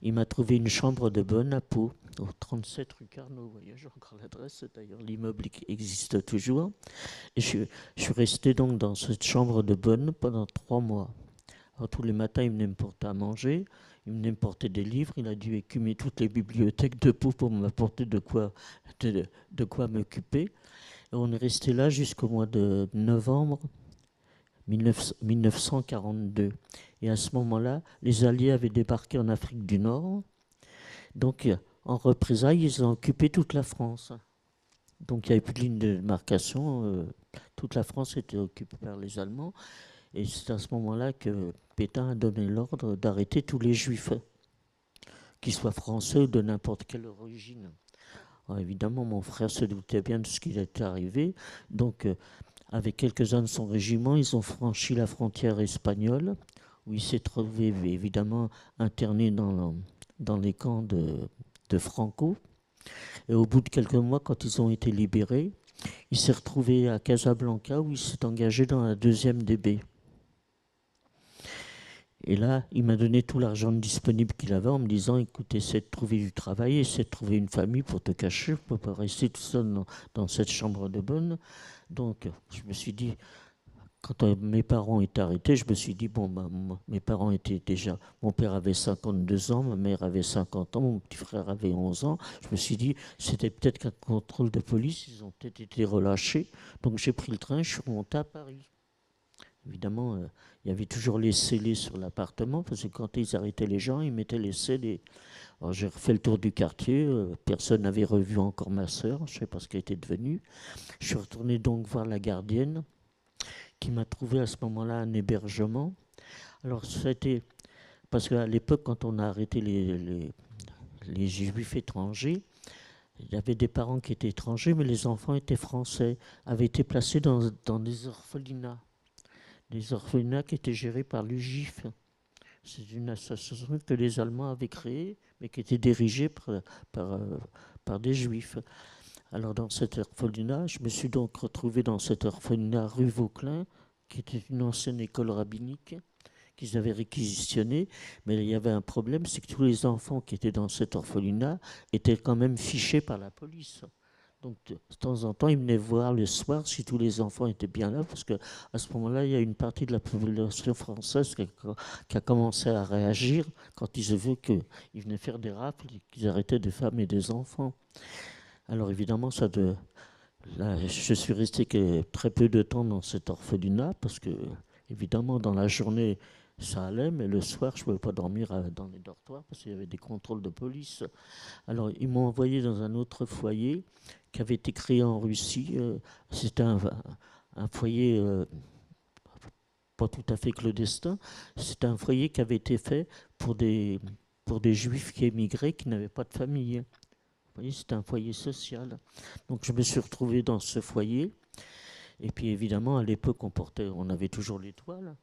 Il m'a trouvé une chambre de bonne à Pau, au 37 rue Carnot. Vous voyez, j'ai encore l'adresse, d'ailleurs l'immeuble existe toujours. Et je suis resté donc dans cette chambre de bonne pendant 3 mois. Alors tous les matins, il venait me porter à manger, il venait me porter des livres, il a dû écumer toutes les bibliothèques de Pau pour m'apporter de quoi m'occuper. Et on est resté là jusqu'au mois de novembre 1942. Et à ce moment-là, les Alliés avaient débarqué en Afrique du Nord. Donc, en représailles, ils ont occupé toute la France. Donc, il n'y avait plus de ligne de démarcation. Toute la France était occupée par les Allemands. Et c'est à ce moment-là que Pétain a donné l'ordre d'arrêter tous les Juifs, qu'ils soient français ou de n'importe quelle origine. Alors, évidemment, mon frère se doutait bien de ce qui était arrivé. Donc, avec quelques-uns de son régiment, ils ont franchi la frontière espagnole, où il s'est trouvé évidemment interné dans les camps de Franco. Et au bout de quelques mois, quand ils ont été libérés, il s'est retrouvé à Casablanca, où il s'est engagé dans la 2e DB. Et là, il m'a donné tout l'argent disponible qu'il avait en me disant, écoute, essaie de trouver du travail, essaie de trouver une famille pour te cacher, je ne peux pas rester tout seul dans cette chambre de bonne. Donc, je me suis dit, quand mes parents étaient arrêtés, je me suis dit, bon, mes parents étaient déjà, mon père avait 52 ans, ma mère avait 50 ans, mon petit frère avait 11 ans. Je me suis dit, c'était peut-être qu'un contrôle de police, ils ont peut-être été relâchés. Donc, j'ai pris le train, je suis remonté à Paris. Évidemment, il y avait toujours les scellés sur l'appartement, parce que quand ils arrêtaient les gens, ils mettaient les scellés. Alors j'ai refait le tour du quartier, personne n'avait revu encore ma sœur, je ne sais pas ce qu'elle était devenue. Je suis retourné donc voir la gardienne, qui m'a trouvé à ce moment-là un hébergement. Alors c'était, parce qu'à l'époque, quand on a arrêté les juifs étrangers, il y avait des parents qui étaient étrangers, mais les enfants étaient français, avaient été placés dans des orphelinats. Des orphelinats qui étaient gérés par l'UGIF. C'est une association que les Allemands avaient créée, mais qui était dirigée par des Juifs. Alors dans cet orphelinat, je me suis donc retrouvé dans cet orphelinat rue Vauclin, qui était une ancienne école rabbinique qu'ils avaient réquisitionnée. Mais il y avait un problème, c'est que tous les enfants qui étaient dans cet orphelinat étaient quand même fichés par la police. Donc, de temps en temps, ils venaient voir le soir si tous les enfants étaient bien là, parce qu'à ce moment-là, il y a une partie de la population française qui a commencé à réagir quand ils ont vu qu'ils venaient faire des rafles et qu'ils arrêtaient des femmes et des enfants. Alors, évidemment, là, je suis resté très peu de temps dans cet orphelinat, parce que, évidemment, dans la journée, ça allait, mais le soir, je ne pouvais pas dormir dans les dortoirs, parce qu'il y avait des contrôles de police. Alors, ils m'ont envoyé dans un autre foyer qui avait été créé en Russie. C'était un foyer pas tout à fait clandestin. C'était un foyer qui avait été fait pour des juifs qui émigraient, qui n'avaient pas de famille. Vous voyez, c'était un foyer social. Donc je me suis retrouvé dans ce foyer. Et puis évidemment, à l'époque, on avait toujours l'étoile.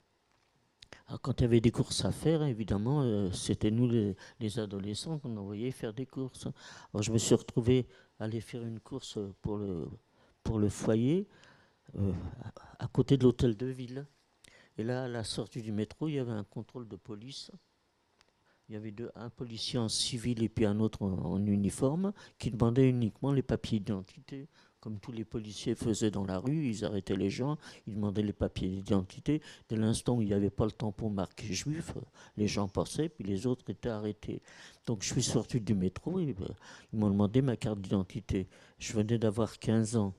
Alors, quand il y avait des courses à faire, évidemment, c'était nous les adolescents qu'on envoyait faire des courses. Alors je me suis retrouvé à aller faire une course pour le foyer, à côté de l'hôtel de ville. Et là, à la sortie du métro, il y avait un contrôle de police. Il y avait un policier en civil et puis un autre en uniforme qui demandait uniquement les papiers d'identité. Comme tous les policiers faisaient dans la rue, ils arrêtaient les gens, ils demandaient les papiers d'identité. Dès l'instant où il n'y avait pas le tampon marqué juif, les gens passaient, puis les autres étaient arrêtés. Donc je suis sorti du métro et ils m'ont demandé ma carte d'identité. Je venais d'avoir 15 ans.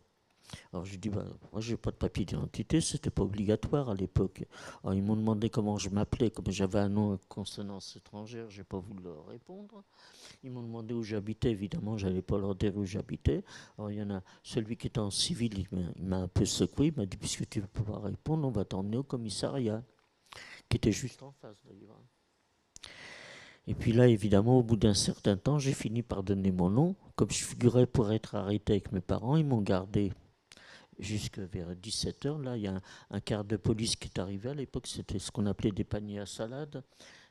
Alors j'ai dit, moi je n'ai pas de papier d'identité, c'était pas obligatoire à l'époque. Alors ils m'ont demandé comment je m'appelais, comme j'avais un nom à consonance étrangère, j'ai pas voulu leur répondre. Ils m'ont demandé où j'habitais, évidemment, j'allais pas leur dire où j'habitais. Alors il y en a celui qui était en civil, il m'a un peu secoué, il m'a dit, puisque tu ne peux pas répondre, on va t'emmener au commissariat, qui était juste en face d'ailleurs. Et puis là, évidemment, au bout d'un certain temps, j'ai fini par donner mon nom. Comme je figurais pour être arrêté avec mes parents, ils m'ont gardé jusqu'à vers 17h. Là, il y a un quart de police qui est arrivé. À l'époque, c'était ce qu'on appelait des paniers à salade.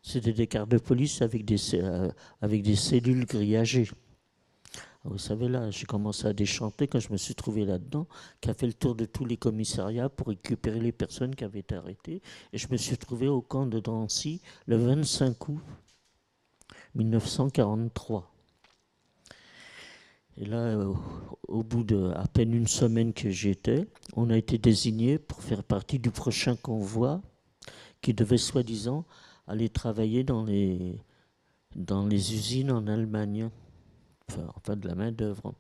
C'était des quarts de police avec des cellules grillagées. Vous savez, là, j'ai commencé à déchanter quand je me suis trouvé là-dedans, qui a fait le tour de tous les commissariats pour récupérer les personnes qui avaient été arrêtées. Et je me suis trouvé au camp de Drancy le 25 août 1943. Et là, au bout d'à peine une semaine que j'y étais, on a été désigné pour faire partie du prochain convoi qui devait soi-disant aller travailler dans les usines en Allemagne. Enfin de la main-d'œuvre.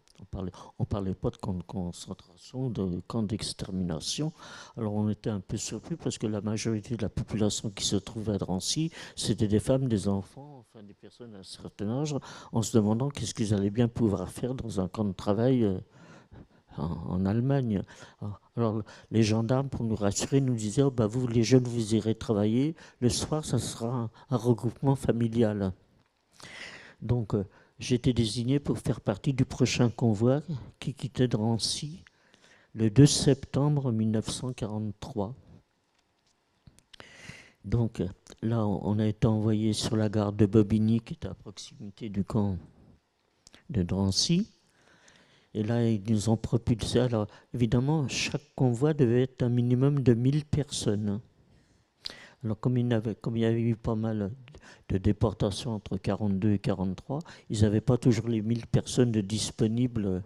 On parlait pas de camp de concentration, de camp d'extermination. Alors on était un peu surpris parce que la majorité de la population qui se trouvait à Drancy, c'était des femmes, des enfants, enfin des personnes d'un certain âge, en se demandant qu'est-ce qu'ils allaient bien pouvoir faire dans un camp de travail en Allemagne. Alors les gendarmes, pour nous rassurer, nous disaient oh, bah, vous les jeunes, vous irez travailler. Le soir, ça sera un regroupement familial. Donc j'ai été désigné pour faire partie du prochain convoi qui quittait Drancy le 2 septembre 1943. Donc là, on a été envoyé sur la gare de Bobigny, qui est à proximité du camp de Drancy. Et là, ils nous ont propulsés. Alors évidemment, chaque convoi devait être un minimum de 1000 personnes. Alors comme il y avait eu pas mal de déportations entre 42 et 43, ils n'avaient pas toujours les 1000 personnes de disponibles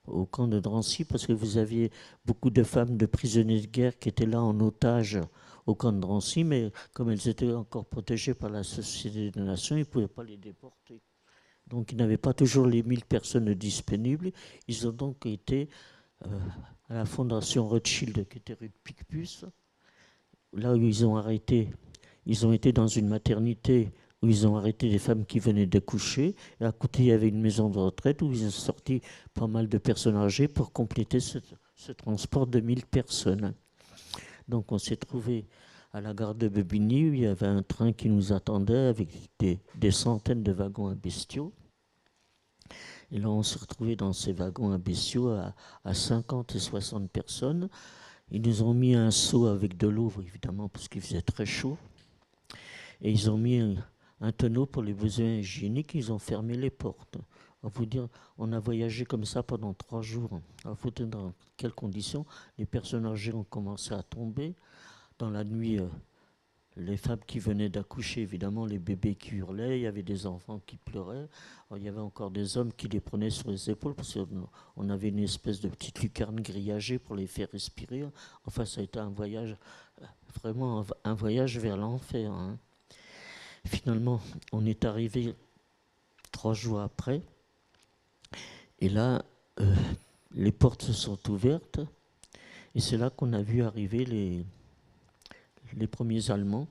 au camp de Drancy parce que vous aviez beaucoup de femmes de prisonniers de guerre qui étaient là en otage au camp de Drancy, mais comme elles étaient encore protégées par la Société des Nations, ils ne pouvaient pas les déporter. Donc ils n'avaient pas toujours les 1000 personnes disponibles. Ils ont donc été à la Fondation Rothschild qui était rue de Picpus, là où ils ont été dans une maternité où ils ont arrêté des femmes qui venaient d'accoucher. Et à côté, il y avait une maison de retraite où ils ont sorti pas mal de personnes âgées pour compléter ce transport de 1000 personnes. Donc on s'est trouvé à la gare de Bobigny où il y avait un train qui nous attendait avec des centaines de wagons à bestiaux. Et là, on s'est retrouvés dans ces wagons à bestiaux à 50 et 60 personnes. Ils nous ont mis un seau avec de l'eau, évidemment, parce qu'il faisait très chaud. Et ils ont mis un tonneau pour les besoins hygiéniques. Ils ont fermé les portes. On vous dire, on a voyagé comme ça pendant 3 jours. Alors, faut dire dans quelles conditions. Les personnes âgées ont commencé à tomber. Dans la nuit, les femmes qui venaient d'accoucher, évidemment, les bébés qui hurlaient, il y avait des enfants qui pleuraient. Alors, il y avait encore des hommes qui les prenaient sur les épaules parce qu'on avait une espèce de petite lucarne grillagée pour les faire respirer. Enfin, ça a été un voyage, vraiment un voyage vers l'enfer. Hein. Finalement, on est arrivé 3 jours après. Et là, les portes se sont ouvertes. Et c'est là qu'on a vu arriver les premiers Allemands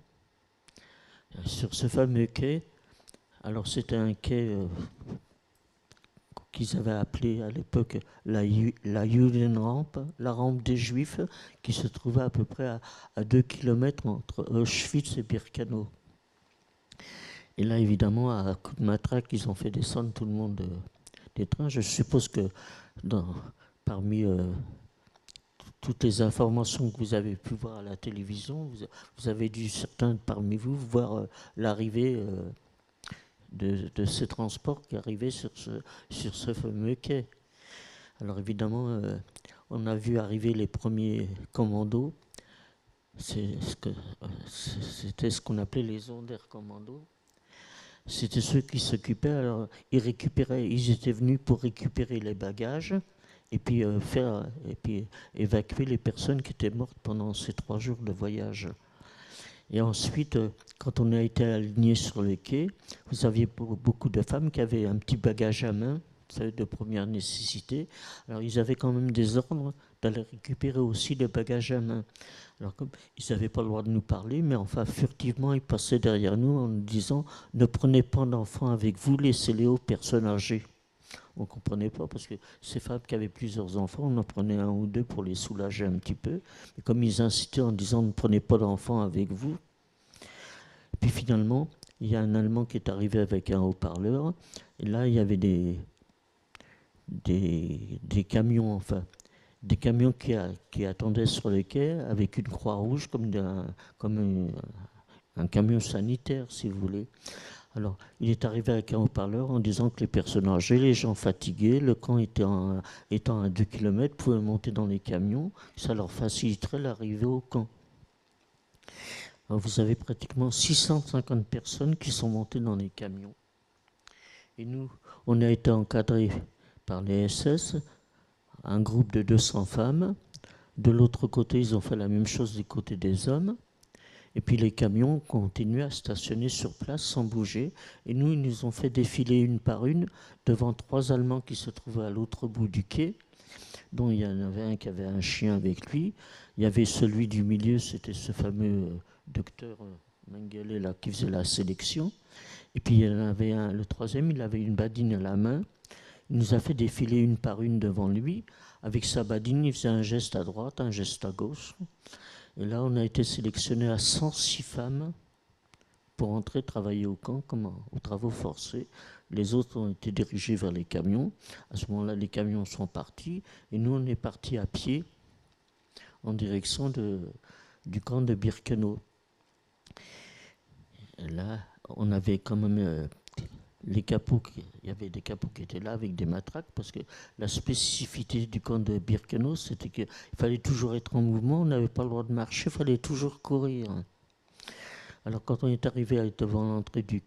sur ce fameux quai. Alors c'était un quai qu'ils avaient appelé à l'époque la Judenrampe, la rampe des Juifs, qui se trouvait à peu près à 2 km entre Auschwitz et Birkenau. Et là, évidemment, à coup de matraque, ils ont fait descendre tout le monde des trains. Je suppose que parmi toutes les informations que vous avez pu voir à la télévision, vous avez dû, certains parmi vous, voir l'arrivée de ces transports qui arrivaient sur ce fameux quai. Alors évidemment, on a vu arriver les premiers commandos. C'était ce qu'on appelait les Sonderkommandos. C'était ceux qui s'occupaient. Alors ils étaient venus pour récupérer les bagages et puis évacuer les personnes qui étaient mortes pendant ces 3 jours de voyage. Et ensuite, quand on a été alignés sur le quai, vous aviez beaucoup de femmes qui avaient un petit bagage à main, de première nécessité. Alors ils avaient quand même des ordres d'aller récupérer aussi des bagages à main. Alors comme ils n'avaient pas le droit de nous parler, mais enfin furtivement ils passaient derrière nous en nous disant « Ne prenez pas d'enfants avec vous, laissez-les aux personnes âgées ». On ne comprenait pas parce que ces femmes qui avaient plusieurs enfants, on en prenait 1 ou 2 pour les soulager un petit peu. Mais comme ils incitaient en disant « Ne prenez pas d'enfants avec vous », et puis finalement, il y a un Allemand qui est arrivé avec un haut-parleur. Et là, il y avait des camions, enfin, des camions qui attendaient sur le quai avec une croix rouge comme un camion sanitaire, si vous voulez. Alors, il est arrivé avec un haut-parleur en disant que les personnes âgées, les gens fatigués, le camp étant à 2 km, pouvaient monter dans les camions. Ça leur faciliterait l'arrivée au camp. Alors, vous avez pratiquement 650 personnes qui sont montées dans les camions. Et nous, on a été encadrés par les SS, un groupe de 200 femmes. De l'autre côté, ils ont fait la même chose du côté des hommes. Et puis les camions continuaient à stationner sur place sans bouger. Et nous, ils nous ont fait défiler une par une devant 3 Allemands qui se trouvaient à l'autre bout du quai, dont il y en avait un qui avait un chien avec lui. Il y avait celui du milieu, c'était ce fameux docteur Mengele là, qui faisait la sélection. Et puis il y en avait un, le troisième, il avait une badine à la main. Il nous a fait défiler une par une devant lui. Avec sa badine, il faisait un geste à droite, un geste à gauche. Et là, on a été sélectionné à 106 femmes pour entrer travailler au camp, comme aux travaux forcés. Les autres ont été dirigés vers les camions. À ce moment-là, les camions sont partis. Et nous, on est partis à pied en direction du camp de Birkenau. Et là, on avait quand même les capots. Il y avait des capots qui étaient là avec des matraques, parce que la spécificité du camp de Birkenau, c'était qu'il fallait toujours être en mouvement, on n'avait pas le droit de marcher, il fallait toujours courir. Alors quand on est arrivé devant l'entrée du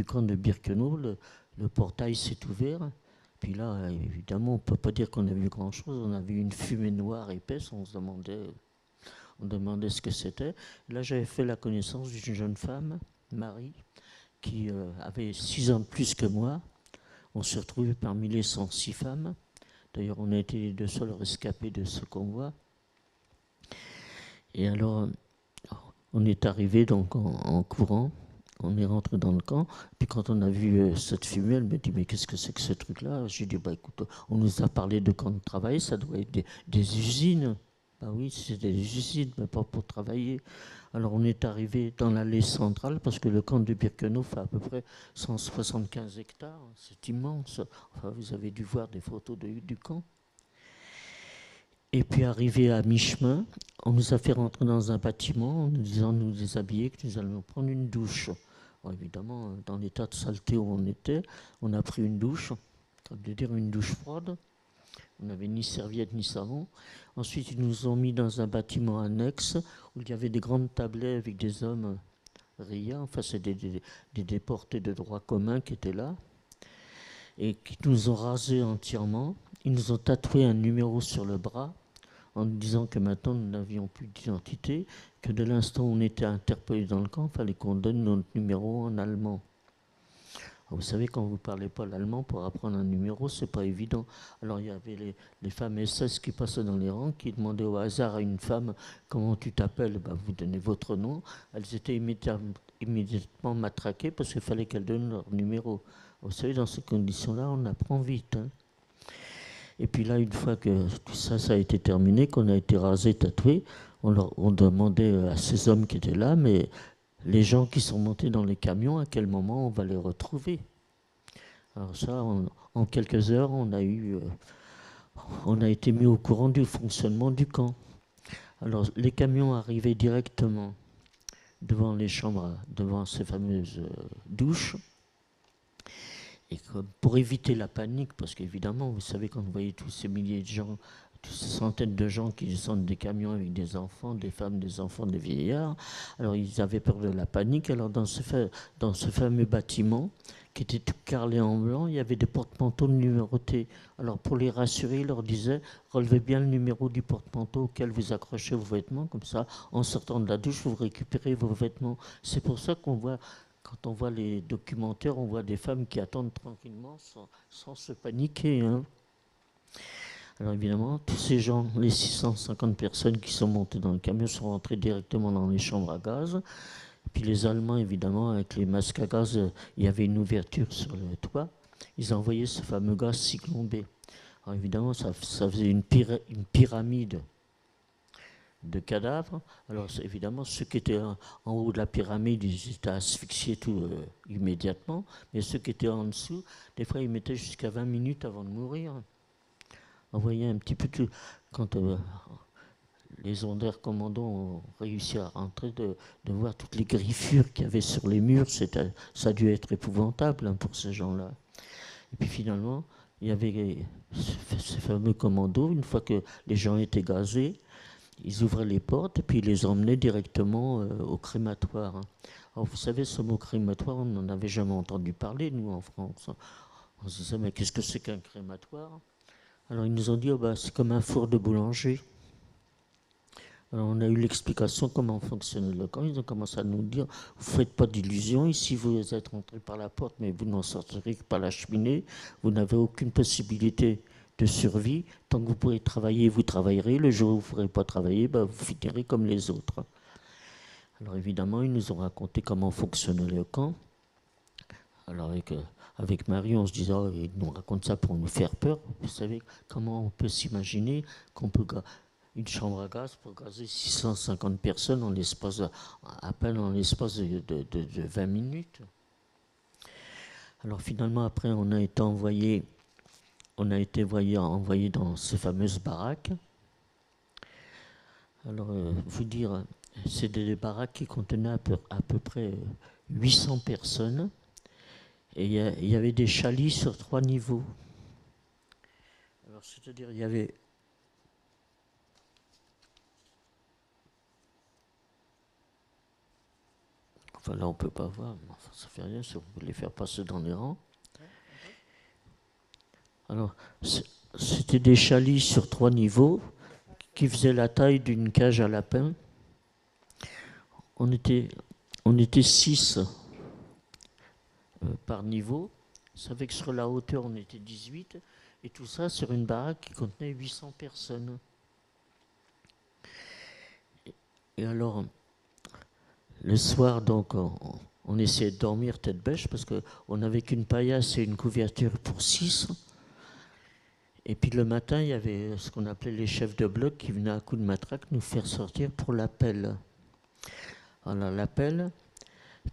camp de Birkenau, le portail s'est ouvert. Puis là, évidemment, on ne peut pas dire qu'on a vu grand-chose. On a vu une fumée noire épaisse, on demandait ce que c'était. Là, j'avais fait la connaissance d'une jeune femme, Marie, qui avait 6 ans de plus que moi. On se retrouvait parmi les 106 femmes. D'ailleurs, on a été les 2 seuls rescapés de ce convoi. Et alors, on est arrivé donc en courant. On est rentré dans le camp. Puis quand on a vu cette fumée, elle me dit « Mais qu'est-ce que c'est que ce truc-là » J'ai dit bah, « Écoute, on nous a parlé de camp de travail, ça doit être des usines. » Bah oui, c'est des usines, mais pas pour travailler. Alors on est arrivé dans l'allée centrale, parce que le camp de Birkenau fait à peu près 175 hectares. C'est immense. Enfin, vous avez dû voir des photos du camp. Et puis arrivé à mi-chemin, on nous a fait rentrer dans un bâtiment en nous disant de nous déshabiller, que nous allions prendre une douche. Alors, évidemment, dans l'état de saleté où on était, on a pris une douche, ça veut dire une douche froide. On n'avait ni serviette ni savon. Ensuite, ils nous ont mis dans un bâtiment annexe où il y avait des grandes tablets avec des hommes riants. Enfin, c'est des déportés de droit commun qui étaient là et qui nous ont rasés entièrement. Ils nous ont tatoué un numéro sur le bras en nous disant que maintenant nous n'avions plus d'identité, que de l'instant où on était interpellés dans le camp, il fallait qu'on donne notre numéro en allemand. Vous savez, quand vous ne parlez pas l'allemand, pour apprendre un numéro, ce n'est pas évident. Alors il y avait les femmes SS qui passaient dans les rangs, qui demandaient au hasard à une femme « Comment tu t'appelles » Vous donnez votre nom. Elles étaient immédiatement matraquées parce qu'il fallait qu'elles donnent leur numéro. Vous savez, dans ces conditions-là, on apprend vite. Et puis là, une fois que tout ça a été terminé, qu'on a été rasé, tatoué, on demandait à ces hommes qui étaient là, mais les gens qui sont montés dans les camions, à quel moment on va les retrouver? Alors ça, en quelques heures, on a été mis au courant du fonctionnement du camp. Alors les camions arrivaient directement devant les chambres, devant ces fameuses douches. Et pour éviter la panique, parce qu'évidemment, vous savez, quand vous voyez tous ces milliers de gens, toutes ces centaines de gens qui descendent des camions avec des enfants, des femmes, des enfants, des vieillards, alors ils avaient peur de la panique. Alors dans ce fameux bâtiment, qui était tout carrelé en blanc, il y avait des porte-manteaux numérotés. Alors pour les rassurer, ils leur disaient, relevez bien le numéro du porte-manteau auquel vous accrochez vos vêtements, comme ça, en sortant de la douche, vous récupérez vos vêtements. C'est pour ça qu'on voit... Quand on voit les documentaires, on voit des femmes qui attendent tranquillement sans se paniquer. Alors évidemment, tous ces gens, les 650 personnes qui sont montées dans le camion sont rentrées directement dans les chambres à gaz. Et puis les Allemands, évidemment, avec les masques à gaz, il y avait une ouverture sur le toit. Ils envoyaient ce fameux gaz Cyclone B. Alors évidemment, ça faisait une pyramide de cadavres. Alors évidemment, ceux qui étaient en haut de la pyramide, ils étaient asphyxiés immédiatement, mais ceux qui étaient en dessous, des fois, ils mettaient jusqu'à 20 minutes avant de mourir. On voyait un petit peu tout. Quand les Zonder commandants ont réussi à rentrer, de voir toutes les griffures qu'il y avait sur les murs. Ça a dû être épouvantable, hein, pour ces gens-là. Et puis finalement, il y avait ces fameux commandos. Une fois que les gens étaient gazés, ils ouvraient les portes et puis ils les emmenaient directement au crématoire, hein. Alors vous savez, ce mot crématoire, on n'en avait jamais entendu parler, nous, en France. On se disait, mais qu'est-ce que c'est qu'un crématoire? Alors ils nous ont dit, oh, bah, c'est comme un four de boulanger. Alors on a eu l'explication comment fonctionnait le camp. Ils ont commencé à nous dire, vous ne faites pas d'illusions, ici vous êtes rentré par la porte, mais vous n'en sortirez que par la cheminée. Vous n'avez aucune possibilité de survie. Tant que vous pourrez travailler, vous travaillerez. Le jour où vous ne pourrez pas travailler, bah, vous finirez comme les autres. Alors évidemment, ils nous ont raconté comment fonctionnait le camp. Alors avec Marie, on se disait, oh, ils nous racontent ça pour nous faire peur. Vous savez, comment on peut s'imaginer qu'on peut une chambre à gaz pour gazer 650 personnes à peine en l'espace de 20 minutes. Alors finalement, après, on a été envoyé dans ces fameuses baraques. Alors, vous dire, c'était des baraques qui contenaient à peu près 800 personnes. Et il y avait des chalets sur 3 niveaux. Alors, c'est-à-dire, il y avait... Enfin, là, on ne peut pas voir, mais enfin, ça ne fait rien si vous voulez les faire passer dans les rangs. Alors, c'était des chalets sur 3 niveaux qui faisaient la taille d'une cage à lapins. On était 6 par niveau. Ça savez que sur la hauteur, on était 18. Et tout ça sur une baraque qui contenait 800 personnes. Et alors, le soir, donc, on essayait de dormir tête bêche parce qu'on n'avait qu'une paillasse et une couverture pour 6. Et puis le matin, il y avait ce qu'on appelait les chefs de bloc qui venaient à coups de matraque nous faire sortir pour l'appel. Alors l'appel,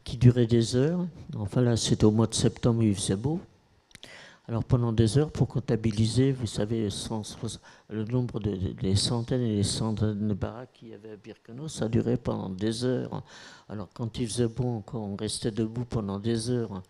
qui durait des heures, enfin là c'était au mois de septembre où il faisait beau. Alors pendant des heures, pour comptabiliser, vous savez, le nombre des centaines et des centaines de baraques qu'il y avait à Birkenau, ça durait pendant des heures. Alors quand il faisait beau encore, on restait debout pendant des heures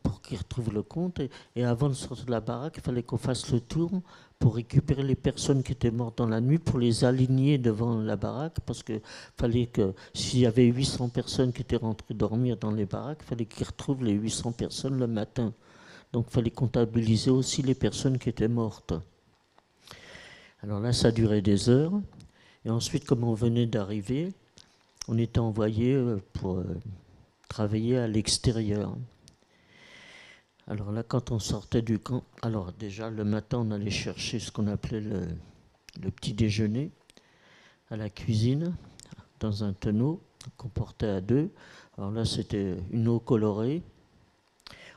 pour qu'ils retrouvent le compte. Et avant de sortir de la baraque, il fallait qu'on fasse le tour pour récupérer les personnes qui étaient mortes dans la nuit, pour les aligner devant la baraque, parce qu'il fallait que, s'il y avait 800 personnes qui étaient rentrées dormir dans les baraques, il fallait qu'ils retrouvent les 800 personnes le matin. Donc il fallait comptabiliser aussi les personnes qui étaient mortes. Alors là, ça durait des heures. Et ensuite, comme on venait d'arriver, on était envoyé pour travailler à l'extérieur. Alors là, quand on sortait du camp, alors déjà le matin, on allait chercher ce qu'on appelait le petit déjeuner à la cuisine, dans un tonneau qu'on portait à 2. Alors là, c'était une eau colorée.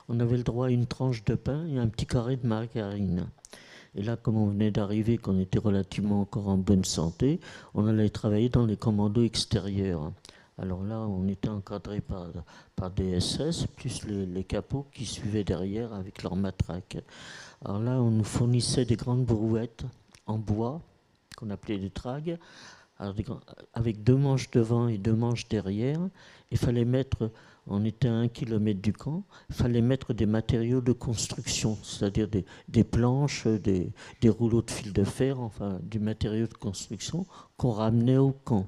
On avait le droit à une tranche de pain et un petit carré de margarine. Et là, comme on venait d'arriver, qu'on était relativement encore en bonne santé, on allait travailler dans les commandos extérieurs. Alors là, on était encadré par des SS, plus les capots qui suivaient derrière avec leurs matraques. Alors là, on nous fournissait des grandes brouettes en bois, qu'on appelait des tragues, avec 2 manches devant et 2 manches derrière. Il fallait mettre, on était à 1 kilomètre du camp, il fallait mettre des matériaux de construction, c'est-à-dire des planches, des rouleaux de fil de fer, enfin du matériau de construction qu'on ramenait au camp.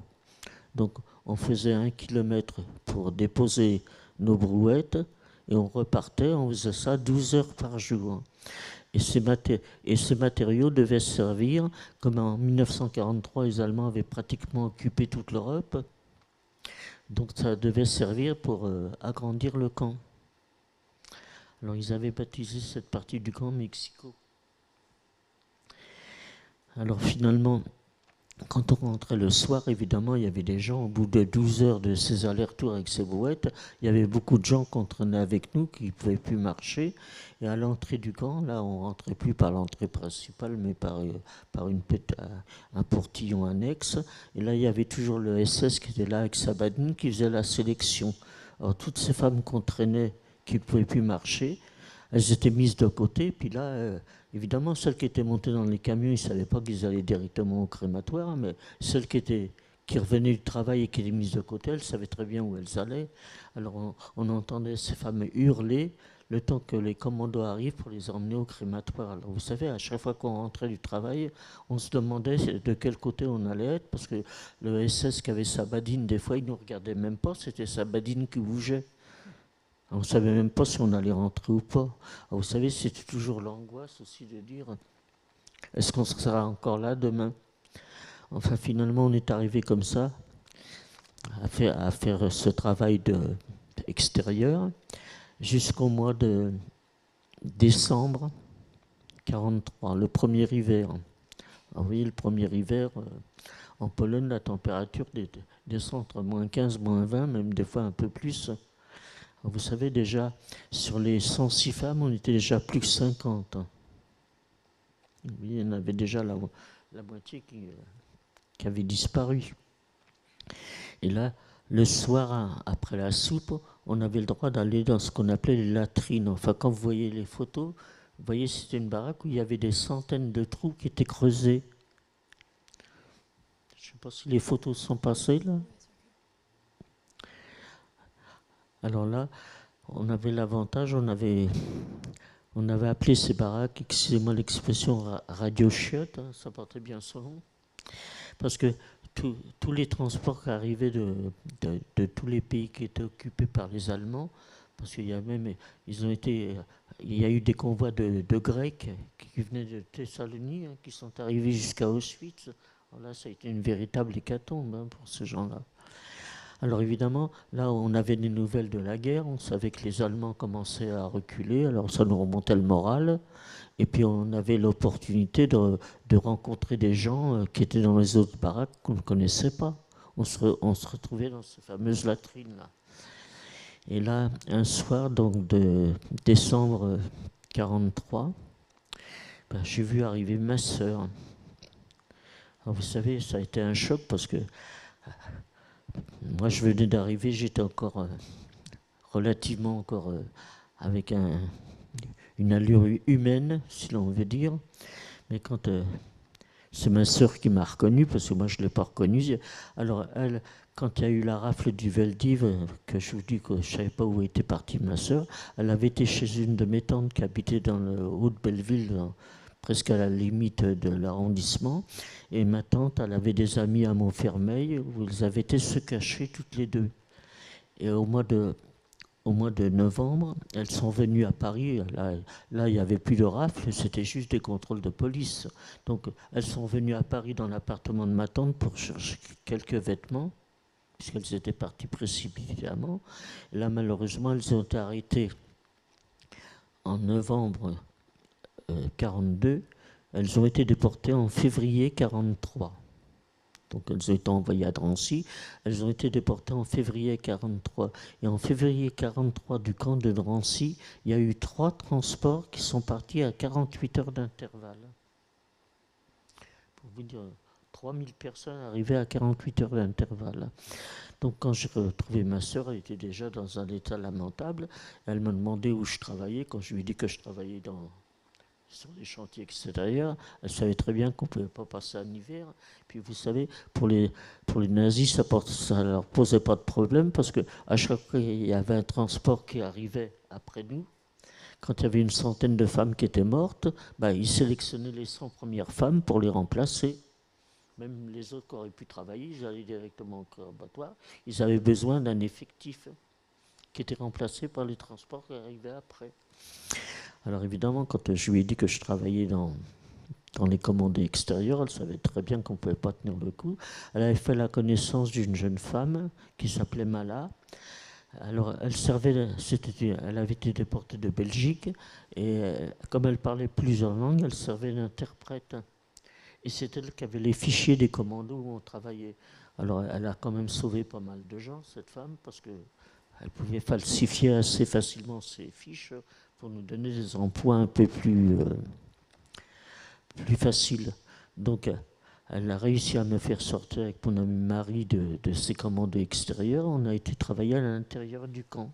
Donc on faisait 1 kilomètre pour déposer nos brouettes et on repartait, on faisait ça 12 heures par jour. Et ces matériaux devaient servir, comme en 1943, les Allemands avaient pratiquement occupé toute l'Europe, donc ça devait servir pour agrandir le camp. Alors ils avaient baptisé cette partie du camp Mexico. Alors finalement, quand on rentrait le soir, évidemment, il y avait des gens, au bout de 12 heures de ces allers-retours avec ces brouettes, il y avait beaucoup de gens qu'on traînait avec nous qui ne pouvaient plus marcher. Et à l'entrée du camp, là, on ne rentrait plus par l'entrée principale, mais par un portillon annexe. Et là, il y avait toujours le SS qui était là avec sa badine qui faisait la sélection. Alors, toutes ces femmes qu'on traînait qui ne pouvaient plus marcher, elles étaient mises de côté. Puis là, évidemment, celles qui étaient montées dans les camions, ils ne savaient pas qu'ils allaient directement au crématoire, mais celles qui revenaient du travail et qui étaient mises de côté, elles savaient très bien où elles allaient. Alors on entendait ces femmes hurler le temps que les commandos arrivent pour les emmener au crématoire. Alors vous savez, à chaque fois qu'on rentrait du travail, on se demandait de quel côté on allait être, parce que le SS qui avait sa badine, des fois, il ne nous regardait même pas, c'était sa badine qui bougeait. On ne savait même pas si on allait rentrer ou pas. Alors vous savez, c'était toujours l'angoisse aussi de dire, est-ce qu'on sera encore là demain? Enfin, finalement, on est arrivé comme ça, à faire ce travail extérieur, jusqu'au mois de décembre 1943, le premier hiver. Alors, vous voyez, le premier hiver, en Pologne, la température descend entre moins 15, moins 20, même des fois un peu plus. Alors, vous savez, déjà, sur les 106 femmes, on était déjà plus que 50. Vous voyez, il y en avait déjà la moitié qui avait disparu. Et là, le soir, après la soupe, on avait le droit d'aller dans ce qu'on appelait les latrines. Enfin, quand vous voyez les photos, vous voyez, c'était une baraque où il y avait des centaines de trous qui étaient creusés. Je ne sais pas si les photos sont passées, là. Alors là, on avait l'avantage, on avait appelé ces baraques, excusez-moi l'expression, radio-chiottes, hein, ça portait bien son nom, parce que tous les transports qui arrivaient de tous les pays qui étaient occupés par les Allemands, parce qu'il y a même, il y a eu des convois de Grecs qui venaient de Thessalonique, hein, qui sont arrivés jusqu'à Auschwitz. Alors là, ça a été une véritable hécatombe, hein, pour ces gens-là. Alors évidemment, là, on avait des nouvelles de la guerre, on savait que les Allemands commençaient à reculer, alors ça nous remontait le moral. Et puis on avait l'opportunité de rencontrer des gens qui étaient dans les autres baraques qu'on ne connaissait pas. On se retrouvait dans ces fameuses latrines-là. Et là, un soir donc de décembre 1943, j'ai vu arriver ma sœur. Alors vous savez, ça a été un choc parce que moi je venais d'arriver, j'étais encore relativement avec une allure humaine, si l'on veut dire. Mais quand c'est ma sœur qui m'a reconnu, parce que moi je ne l'ai pas reconnue. Alors elle, quand il y a eu la rafle du Veldiv, que je vous dis que je ne savais pas où était partie ma sœur, elle avait été chez une de mes tantes qui habitait dans le haut de Belleville, presque à la limite de l'arrondissement. Et ma tante, elle avait des amis à Montfermeil, où ils avaient été se cacher toutes les deux. Et au mois de novembre, elles sont venues à Paris. Là, il n'y avait plus de rafle, c'était juste des contrôles de police. Donc, elles sont venues à Paris dans l'appartement de ma tante pour chercher quelques vêtements, puisqu'elles étaient parties précipitamment. Et là, malheureusement, elles ont été arrêtées en novembre 1942. Elles ont été déportées en février 1943. Donc elles ont été envoyées à Drancy. Elles ont été déportées en février 1943. Et en février 1943, du camp de Drancy, il y a eu 3 transports qui sont partis à 48 heures d'intervalle. Pour vous dire, 3000 personnes arrivaient à 48 heures d'intervalle. Donc quand j'ai retrouvé ma sœur, elle était déjà dans un état lamentable. Elle me demandait où je travaillais. Quand je lui ai dit que je travaillais sur les chantiers extérieurs, elle savait très bien qu'on ne pouvait pas passer un hiver. Puis vous savez, pour les nazis, ça ne leur posait pas de problème parce qu'à chaque fois qu'il y avait un transport qui arrivait après nous, quand il y avait une centaine de femmes qui étaient mortes, ils sélectionnaient les 100 premières femmes pour les remplacer. Même les autres qui auraient pu travailler, ils allaient directement au crématoire. Ils avaient besoin d'un effectif qui était remplacé par les transports qui arrivaient après. Alors évidemment, quand je lui ai dit que je travaillais dans les commandos extérieurs, elle savait très bien qu'on ne pouvait pas tenir le coup. Elle avait fait la connaissance d'une jeune femme qui s'appelait Mala. Alors elle avait été déportée de Belgique et comme elle parlait plusieurs langues, elle servait d'interprète. Et c'est elle qui avait les fichiers des commandos où on travaillait. Alors elle a quand même sauvé pas mal de gens, cette femme, parce qu'elle pouvait falsifier assez facilement ses fiches pour nous donner des emplois un peu plus faciles. Donc, elle a réussi à me faire sortir avec mon ami Marie de ces commandos extérieurs. On a été travailler à l'intérieur du camp.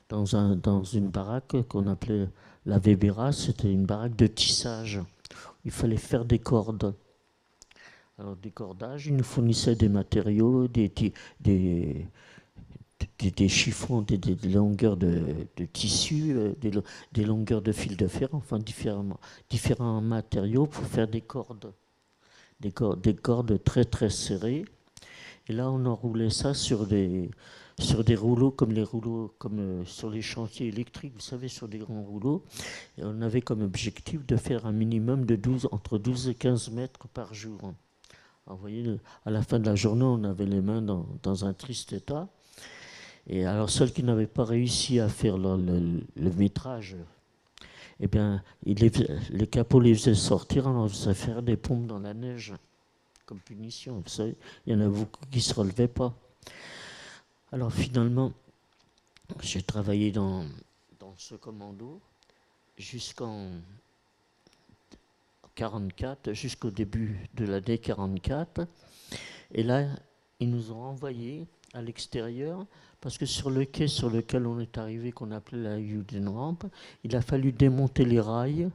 dans une baraque qu'on appelait la Weberas. C'était une baraque de tissage. Il fallait faire des cordes. Alors, des cordages, ils nous fournissaient des matériaux, des chiffons, des longueurs de tissu, des longueurs de fil de fer, enfin différents matériaux pour faire des cordes. Des cordes très très serrées. Et là, on enroulait ça sur des rouleaux comme sur les chantiers électriques, vous savez, sur des grands rouleaux. Et on avait comme objectif de faire un minimum de entre 12 et 15 mètres par jour. Alors, vous voyez, à la fin de la journée, on avait les mains dans un triste état. Et alors, ceux qui n'avaient pas réussi à faire le métrage, eh bien, les capots les faisaient sortir, on leur faisait faire des pompes dans la neige, comme punition. Vous savez, il y en a beaucoup qui ne se relevaient pas. Alors, finalement, j'ai travaillé dans ce commando jusqu'en 44, jusqu'au début de l'année 44. Et là, ils nous ont envoyés à l'extérieur parce que sur le quai sur lequel on est arrivé, qu'on appelait la Judenrampe, il a fallu démonter les rails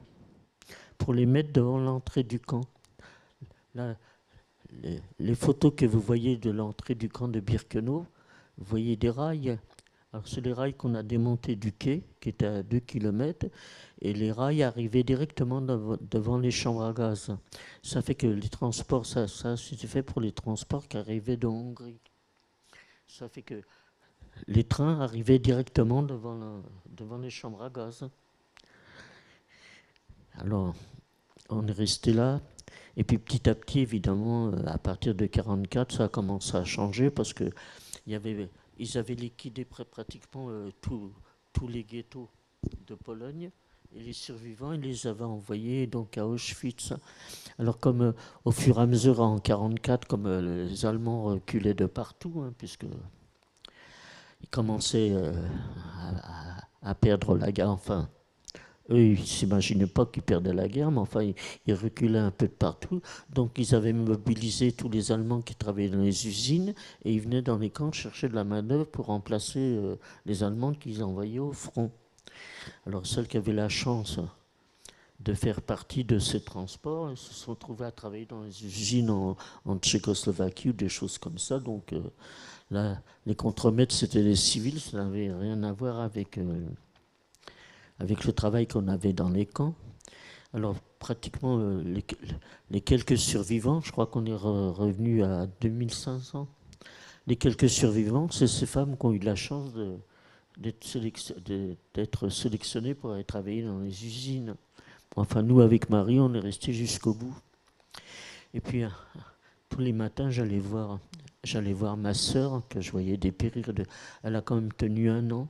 pour les mettre devant l'entrée du camp. Là, les photos que vous voyez de l'entrée du camp de Birkenau, vous voyez des rails. Alors, c'est les rails qu'on a démontés du quai, qui était à 2 km, et les rails arrivaient directement devant les chambres à gaz. Ça fait que les transports, ça c'était fait pour les transports qui arrivaient de Hongrie. Ça fait que les trains arrivaient directement devant les chambres à gaz. Alors, on est resté là. Et puis petit à petit, évidemment, à partir de 44, ça a commencé à changer parce que ils avaient liquidé pratiquement tous les ghettos de Pologne. Et les survivants, ils les avaient envoyés donc à Auschwitz. Alors comme au fur et à mesure en 44, comme les Allemands reculaient de partout, hein, puisque ils commençaient à perdre la guerre. Enfin, eux, ils ne s'imaginaient pas qu'ils perdaient la guerre, mais enfin, ils reculaient un peu de partout. Donc, ils avaient mobilisé tous les Allemands qui travaillaient dans les usines et ils venaient dans les camps chercher de la main-d'œuvre pour remplacer les Allemands qu'ils envoyaient au front. Alors, ceux qui avaient la chance de faire partie de ces transports, ils se sont trouvés à travailler dans les usines en Tchécoslovaquie ou des choses comme ça. Donc, là, les contremaîtres, c'était les civils, ça n'avait rien à voir avec le travail qu'on avait dans les camps. Alors, pratiquement, les quelques survivants, je crois qu'on est revenu à 2500. Les quelques survivants, c'est ces femmes qui ont eu la chance d'être sélectionnées pour aller travailler dans les usines. Enfin, nous, avec Marie, on est restés jusqu'au bout. Et puis, tous les matins, j'allais voir ma sœur, que je voyais dépérir. Elle a quand même tenu 1 an.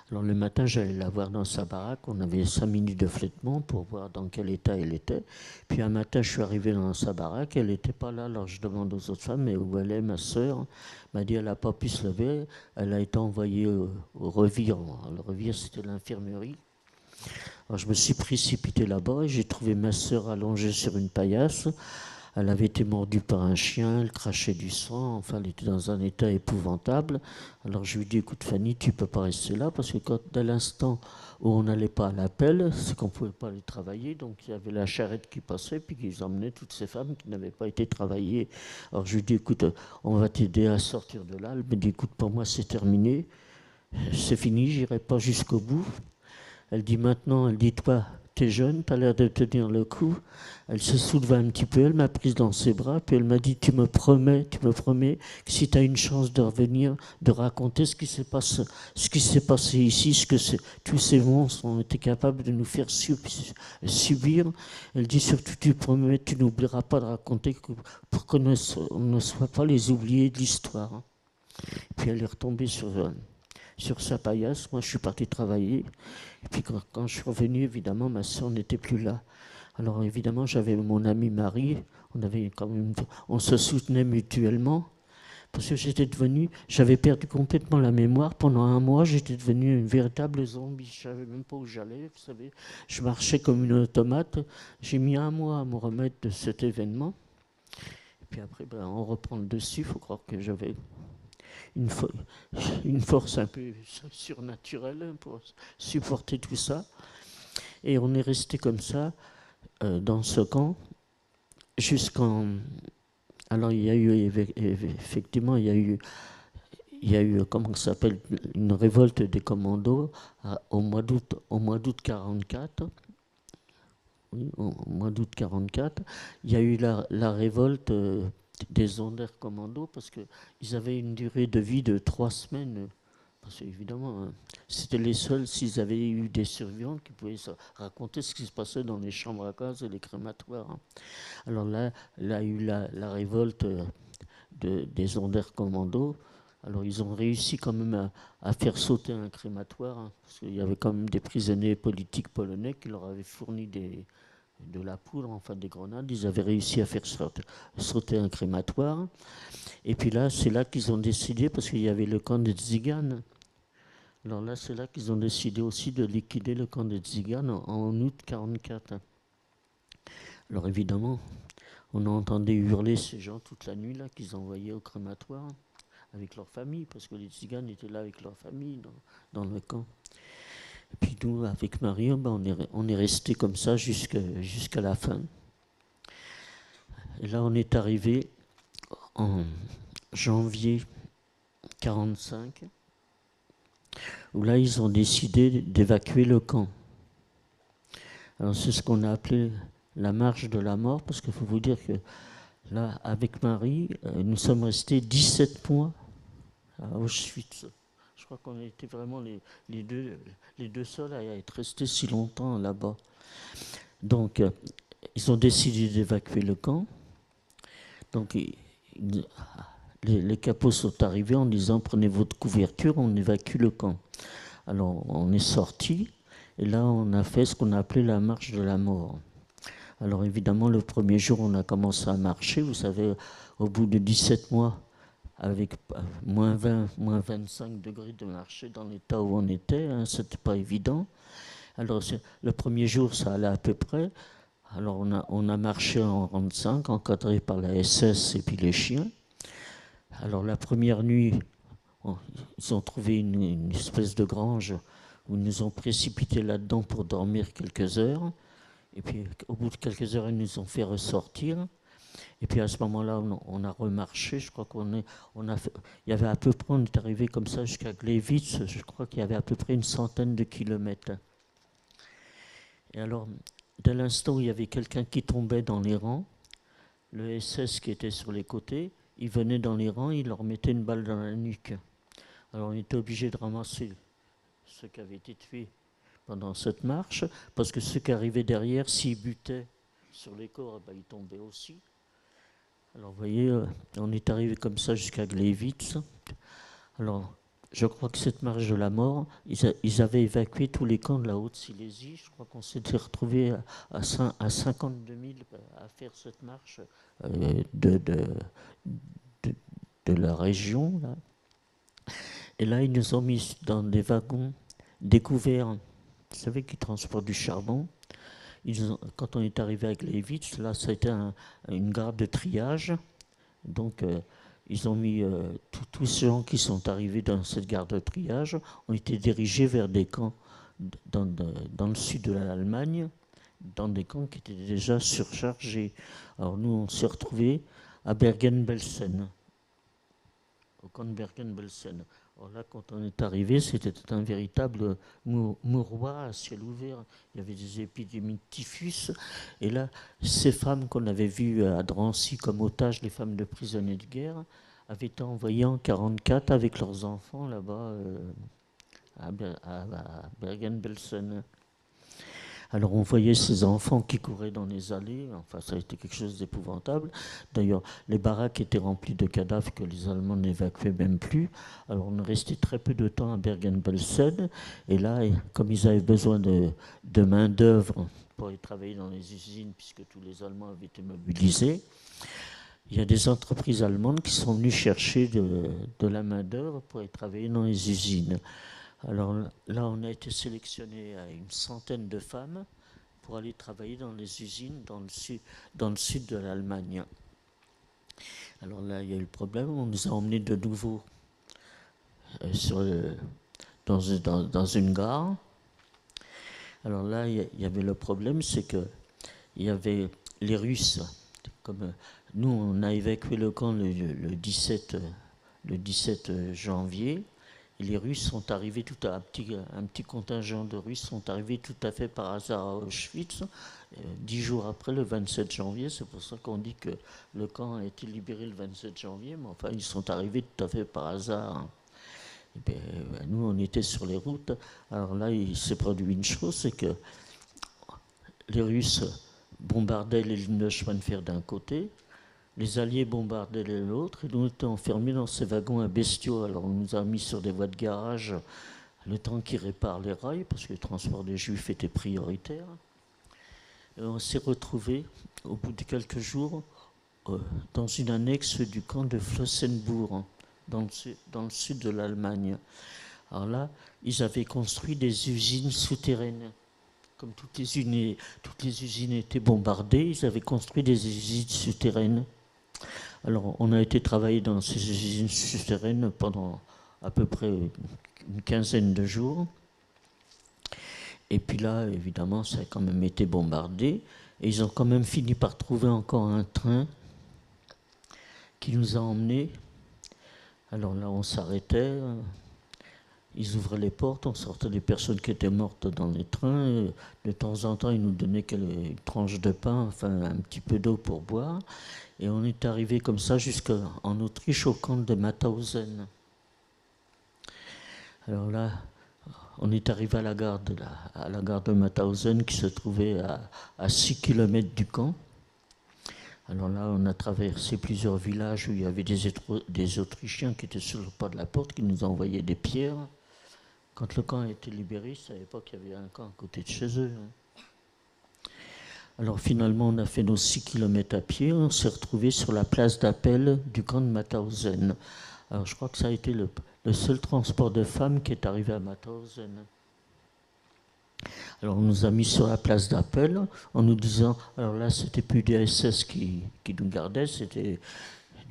Alors le matin, j'allais la voir dans sa baraque. On avait 5 minutes de flottement pour voir dans quel état elle était. Puis un matin, je suis arrivé dans sa baraque. Elle n'était pas là. Alors je demande aux autres femmes, mais où elle est, ma sœur? Elle m'a dit, elle n'a pas pu se lever. Elle a été envoyée au revire. Le revire, c'était l'infirmerie. Alors je me suis précipité là-bas et j'ai trouvé ma sœur allongée sur une paillasse. Elle avait été mordue par un chien, elle crachait du sang, enfin elle était dans un état épouvantable. Alors je lui ai dit, écoute Fanny, tu ne peux pas rester là, parce que dès l'instant où on n'allait pas à l'appel, c'est qu'on ne pouvait pas aller travailler, donc il y avait la charrette qui passait, puis qu'ils emmenaient toutes ces femmes qui n'avaient pas été travailler. Alors je lui ai dit, écoute, on va t'aider à sortir de là. Elle m'a dit, écoute, pour moi c'est terminé, c'est fini, j'irai pas jusqu'au bout. Elle dit maintenant, elle dit, toi, t'es jeune, t'as l'air de tenir le coup. Elle se souleva un petit peu, elle m'a prise dans ses bras, puis elle m'a dit, tu me promets que si tu as une chance de revenir, de raconter ce qui s'est passé ici, tous ces monstres ont été capables de nous faire subir. Elle dit surtout, tu promets, tu n'oublieras pas de raconter pour qu'on ne soit pas les oubliés de l'histoire. Puis elle est retombée sur sa paillasse. Moi, je suis parti travailler. Et puis, quand je suis revenu, évidemment, ma soeur n'était plus là. Alors, évidemment, j'avais mon amie Marie. On se soutenait mutuellement. Parce que j'avais perdu complètement la mémoire. Pendant 1 mois, j'étais devenu une véritable zombie. Je ne savais même pas où j'allais, vous savez. Je marchais comme une automate. J'ai mis 1 mois à me remettre de cet événement. Et puis après, on reprend le dessus. Il faut croire que j'avais une, une force un peu surnaturelle pour supporter tout ça. Et on est resté comme ça dans ce camp jusqu'en... Alors il y a eu effectivement, il y a eu comment ça s'appelle, une révolte des commandos au mois d'août 44. Oui, au mois d'août 44, il y a eu la révolte des Sonderkommando parce qu'ils avaient une durée de vie de 3 semaines. Parce qu'évidemment, hein, c'était les seuls, s'ils avaient eu des survivants, qui pouvaient raconter ce qui se passait dans les chambres à gaz et les crématoires. Hein. Alors là, il y a eu la révolte des Sonderkommando. Alors ils ont réussi quand même à faire sauter un crématoire, hein, parce qu'il y avait quand même des prisonniers politiques polonais qui leur avaient fourni de la poudre, enfin des grenades. Ils avaient réussi à faire sauter un crématoire. Et puis là, c'est là qu'ils ont décidé, parce qu'il y avait le camp de Tzigane. Alors là, c'est là qu'ils ont décidé aussi de liquider le camp de Tzigane en août 44. Alors évidemment, on a entendu hurler ces gens toute la nuit là qu'ils envoyaient au crématoire avec leur famille, parce que les Tziganes étaient là avec leur famille dans le camp. Et puis nous, avec Mario, on est resté comme ça jusqu'à la fin. Et là, on est arrivé en janvier 45, où là, ils ont décidé d'évacuer le camp. Alors c'est ce qu'on a appelé la marche de la mort, parce qu'il faut vous dire que là, avec Marie, nous sommes restés 17 mois à Auschwitz. Je crois qu'on a été vraiment les deux seuls à être restés si longtemps là-bas. Donc, ils ont décidé d'évacuer le camp. Donc, les capots sont arrivés en disant « Prenez votre couverture, on évacue le camp ». Alors, on est sorti, et là, on a fait ce qu'on a appelé la marche de la mort. Alors, évidemment, le premier jour, on a commencé à marcher. Vous savez, au bout de 17 mois, avec moins 20, moins 25 degrés de marcher dans l'état où on était, hein, c'était pas évident. Alors le premier jour, ça allait à peu près. Alors on a marché en rang de 5, encadré par la SS et puis les chiens. Alors la première nuit, ils ont trouvé une espèce de grange où ils nous ont précipités là-dedans pour dormir quelques heures. Et puis au bout de quelques heures, ils nous ont fait ressortir. Et puis à ce moment-là, on a remarché. Je crois il y avait à peu près, on est arrivé comme ça jusqu'à Gleiwitz. Je crois qu'il y avait à peu près une centaine de kilomètres. Et alors, dès l'instant où il y avait quelqu'un qui tombait dans les rangs, le SS qui était sur les côtés, il venait dans les rangs, il leur mettait une balle dans la nuque. Alors on était obligé de ramasser ceux qui avaient été tués pendant cette marche, parce que ceux qui arrivaient derrière, s'ils butaient sur les corps, ils tombaient aussi. Alors vous voyez, on est arrivé comme ça jusqu'à Gleiwitz. Alors je crois que cette marche de la mort, ils avaient évacué tous les camps de la Haute-Silésie. Je crois qu'on s'était retrouvés à 52 000 à faire cette marche de la région. Là. Et là, ils nous ont mis dans des wagons découverts, vous savez, qui transportent du charbon. Quand on est arrivé à Gleiwitz, là, ça a été une gare de triage. Donc, ils ont mis tous ces gens qui sont arrivés dans cette gare de triage ont été dirigés vers des camps dans le sud de l'Allemagne, dans des camps qui étaient déjà surchargés. Alors, nous, on s'est retrouvés à Bergen-Belsen, au camp de Bergen-Belsen. Alors là, quand on est arrivé, c'était un véritable mouroir à ciel ouvert. Il y avait des épidémies de typhus. Et là, ces femmes qu'on avait vues à Drancy comme otages, les femmes de prisonniers de guerre, avaient été envoyées en 1944 avec leurs enfants là-bas à Bergen-Belsen. Alors on voyait ces enfants qui couraient dans les allées, enfin ça a été quelque chose d'épouvantable. D'ailleurs, les baraques étaient remplies de cadavres que les Allemands n'évacuaient même plus. Alors on est resté très peu de temps à Bergen-Belsen, et là, comme ils avaient besoin de main-d'œuvre pour aller travailler dans les usines, puisque tous les Allemands avaient été mobilisés, il y a des entreprises allemandes qui sont venues chercher de la main-d'œuvre pour aller travailler dans les usines. Alors là, on a été sélectionné à une centaine de femmes pour aller travailler dans les usines dans le sud de l'Allemagne. Alors là, il y a eu le problème, on nous a emmenés de nouveau dans une gare. Alors là, il y avait le problème, c'est que il y avait les Russes. Comme nous, on a évacué le camp le 17 janvier. Et les Russes sont arrivés, un petit contingent de Russes sont arrivés tout à fait par hasard à Auschwitz, 10 jours après, le 27 janvier. C'est pour ça qu'on dit que le camp a été libéré le 27 janvier, mais enfin, ils sont arrivés tout à fait par hasard. Et bien, nous, on était sur les routes. Alors là, il s'est produit une chose, c'est que les Russes bombardaient les lignes de chemin de fer d'un côté, les Alliés bombardaient de l'autre, et nous étions enfermés dans ces wagons à bestiaux. Alors on nous a mis sur des voies de garage le temps qu'ils réparent les rails, parce que le transport des Juifs était prioritaire. Et on s'est retrouvés, au bout de quelques jours, dans une annexe du camp de Flossenburg, dans le sud de l'Allemagne. Alors là, ils avaient construit des usines souterraines. Comme toutes les usines étaient bombardées, ils avaient construit des usines souterraines. Alors, on a été travailler dans ces usines souterraines pendant à peu près une quinzaine de jours. Et puis là, évidemment, ça a quand même été bombardé. Et ils ont quand même fini par trouver encore un train qui nous a emmenés. Alors là, on s'arrêtait. Ils ouvraient les portes, on sortait des personnes qui étaient mortes dans les trains. Et de temps en temps, ils nous donnaient une tranche de pain, enfin un petit peu d'eau pour boire. Et on est arrivé comme ça jusqu'en Autriche, au camp de Mauthausen. Alors là, on est arrivé à la gare de Mauthausen, qui se trouvait à 6 km du camp. Alors là, on a traversé plusieurs villages où il y avait des Autrichiens qui étaient sur le pas de la porte, qui nous envoyaient des pierres. Quand le camp a été libéré, je ne savais pas qu'il y avait un camp à côté de chez eux. Alors finalement, on a fait nos 6 km à pied. On s'est retrouvés sur la place d'appel du camp de Mauthausen. Alors je crois que ça a été le seul transport de femmes qui est arrivé à Mauthausen. Alors on nous a mis sur la place d'appel en nous disant, alors là c'était plus des SS qui nous gardaient, c'était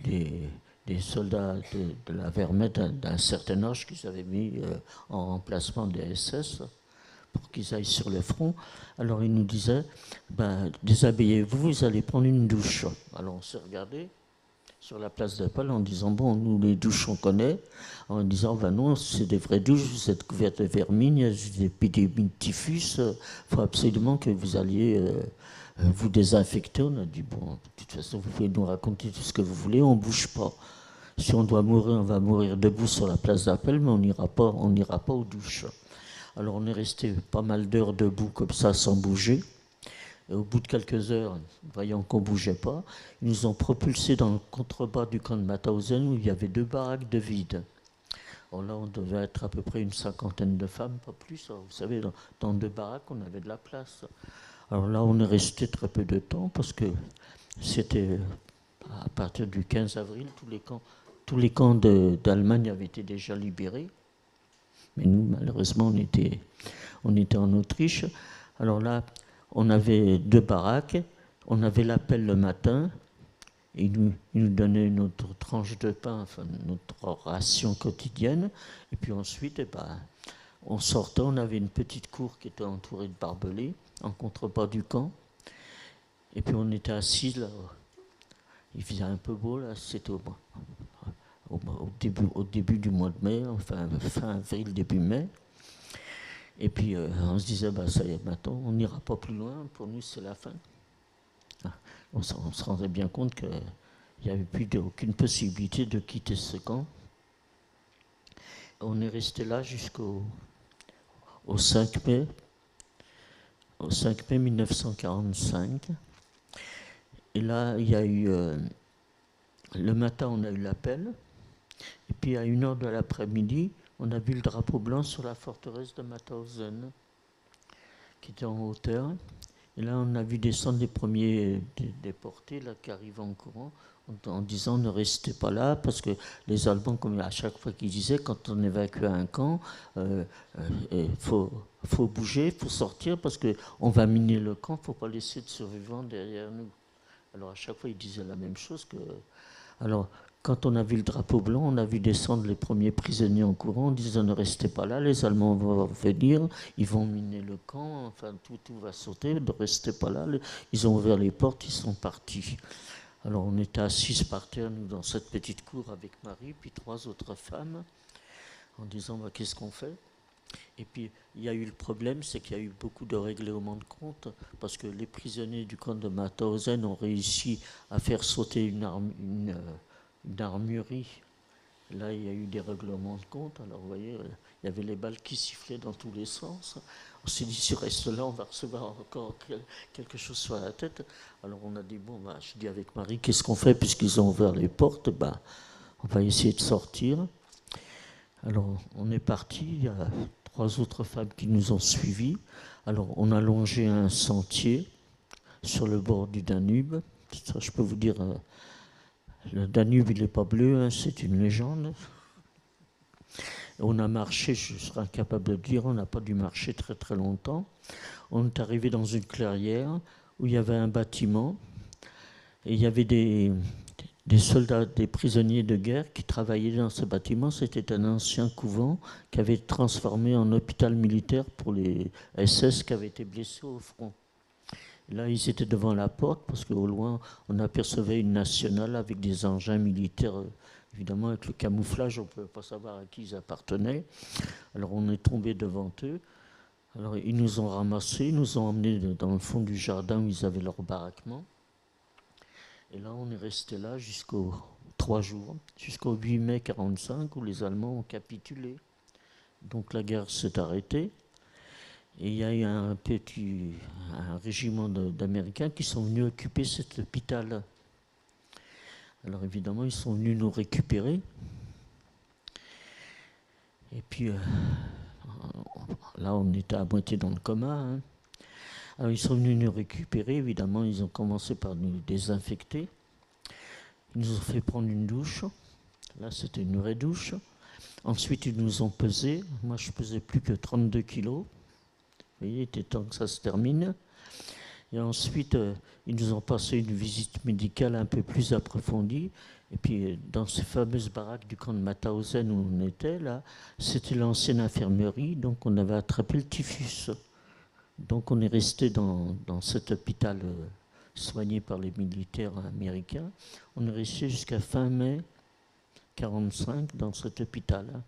des soldats de la Wehrmacht d'un certain âge qu'ils avaient mis en remplacement des SS pour qu'ils aillent sur le front. Alors ils nous disaient, déshabillez-vous, vous allez prendre une douche. Alors on s'est regardé sur la place d'appel en disant, bon, nous les douches on connaît, en disant, non, c'est des vraies douches, vous êtes couvertes de vermine, il y a des épidémies de typhus, il faut absolument que vous alliez vous désinfecter. On a dit, bon, de toute façon, vous pouvez nous raconter tout ce que vous voulez, on ne bouge pas. Si on doit mourir, on va mourir debout sur la place d'appel, mais on n'ira pas aux douches. Alors on est resté pas mal d'heures debout comme ça, sans bouger. Et au bout de quelques heures, voyant qu'on ne bougeait pas, ils nous ont propulsés dans le contrebas du camp de Mauthausen où il y avait 2 baraques de vide. Alors là, on devait être à peu près une cinquantaine de femmes, pas plus. Alors, vous savez, dans 2 baraques, on avait de la place. Alors là, on est resté très peu de temps parce que c'était à partir du 15 avril, tous les camps d'Allemagne avaient été déjà libérés. Mais nous, malheureusement, on était en Autriche. Alors là, on avait 2 baraques, on avait l'appel le matin, et ils nous donnaient notre tranche de pain, enfin notre ration quotidienne, et puis ensuite, on sortait, on avait une petite cour qui était entourée de barbelés, en contrebas du camp, et puis on était assis là, il faisait un peu beau là, c'était au début du mois de mai, enfin fin avril, début mai. Et puis on se disait, ça y est, maintenant, on n'ira pas plus loin, pour nous c'est la fin. On se rendait bien compte qu'il n'y avait plus aucune possibilité de quitter ce camp. On est resté là jusqu'au 5 mai, 1945. Et là, il y a eu, le matin, on a eu l'appel, et puis à 1h de l'après-midi, on a vu le drapeau blanc sur la forteresse de Mauthausen, qui était en hauteur. Et là, on a vu descendre les premiers déportés là, qui arrivaient en courant, en disant ne restez pas là, parce que les Allemands, comme à chaque fois qu'ils disaient, quand on évacue un camp, faut bouger, il faut sortir, parce qu'on va miner le camp, il ne faut pas laisser de survivants derrière nous. Alors à chaque fois, ils disaient la même chose. Alors, quand on a vu le drapeau blanc, on a vu descendre les premiers prisonniers en courant en disant ne restez pas là, les Allemands vont venir, ils vont miner le camp, enfin tout va sauter, ne restez pas là. Ils ont ouvert les portes, ils sont partis. Alors on était assis par terre, nous, dans cette petite cour avec Marie, puis 3 autres femmes, en disant bah, qu'est-ce qu'on fait? Et puis il y a eu le problème, c'est qu'il y a eu beaucoup de règlements de compte, parce que les prisonniers du camp de Mauthausen ont réussi à faire sauter une armurerie. Là, il y a eu des règlements de compte. Alors, vous voyez, il y avait les balles qui sifflaient dans tous les sens. On s'est dit, si on reste là, on va recevoir encore quelque chose sur la tête. Alors, on a dit, bon, bah, je dis avec Marie, qu'est-ce qu'on fait puisqu'ils ont ouvert les portes? Bah, on va essayer de sortir. Alors, on est parti. Il y a 3 autres femmes qui nous ont suivis. Alors, on a longé un sentier sur le bord du Danube. Ça, je peux vous dire... le Danube, il n'est pas bleu, hein, c'est une légende. On a marché, je serais incapable de dire, on n'a pas dû marcher très très longtemps. On est arrivé dans une clairière où il y avait un bâtiment et il y avait des soldats, des prisonniers de guerre qui travaillaient dans ce bâtiment. C'était un ancien couvent qui avait été transformé en hôpital militaire pour les SS qui avaient été blessés au front. Là, ils étaient devant la porte parce qu'au loin, on apercevait une nationale avec des engins militaires. Évidemment, avec le camouflage, on ne pouvait pas savoir à qui ils appartenaient. Alors, on est tombé devant eux. Alors, ils nous ont ramassés, ils nous ont emmenés dans le fond du jardin où ils avaient leur baraquement. Et là, on est resté là jusqu'aux 3 jours, jusqu'au 8 mai 1945, où les Allemands ont capitulé. Donc, la guerre s'est arrêtée. Et il y a eu un régiment d'Américains qui sont venus occuper cet hôpital. Alors évidemment, ils sont venus nous récupérer. Et puis là, on était à moitié dans le coma. Hein. Alors ils sont venus nous récupérer. Évidemment, ils ont commencé par nous désinfecter. Ils nous ont fait prendre une douche. Là, c'était une vraie douche. Ensuite, ils nous ont pesés. Moi, je pesais plus que 32 kilos. Vous voyez, il était temps que ça se termine. Et ensuite, ils nous ont passé une visite médicale un peu plus approfondie. Et puis, dans ces fameuses baraques du camp de Mauthausen où on était, là, c'était l'ancienne infirmerie, donc on avait attrapé le typhus. Donc on est resté dans cet hôpital soigné par les militaires américains. On est resté jusqu'à fin mai 1945 dans cet hôpital, hein,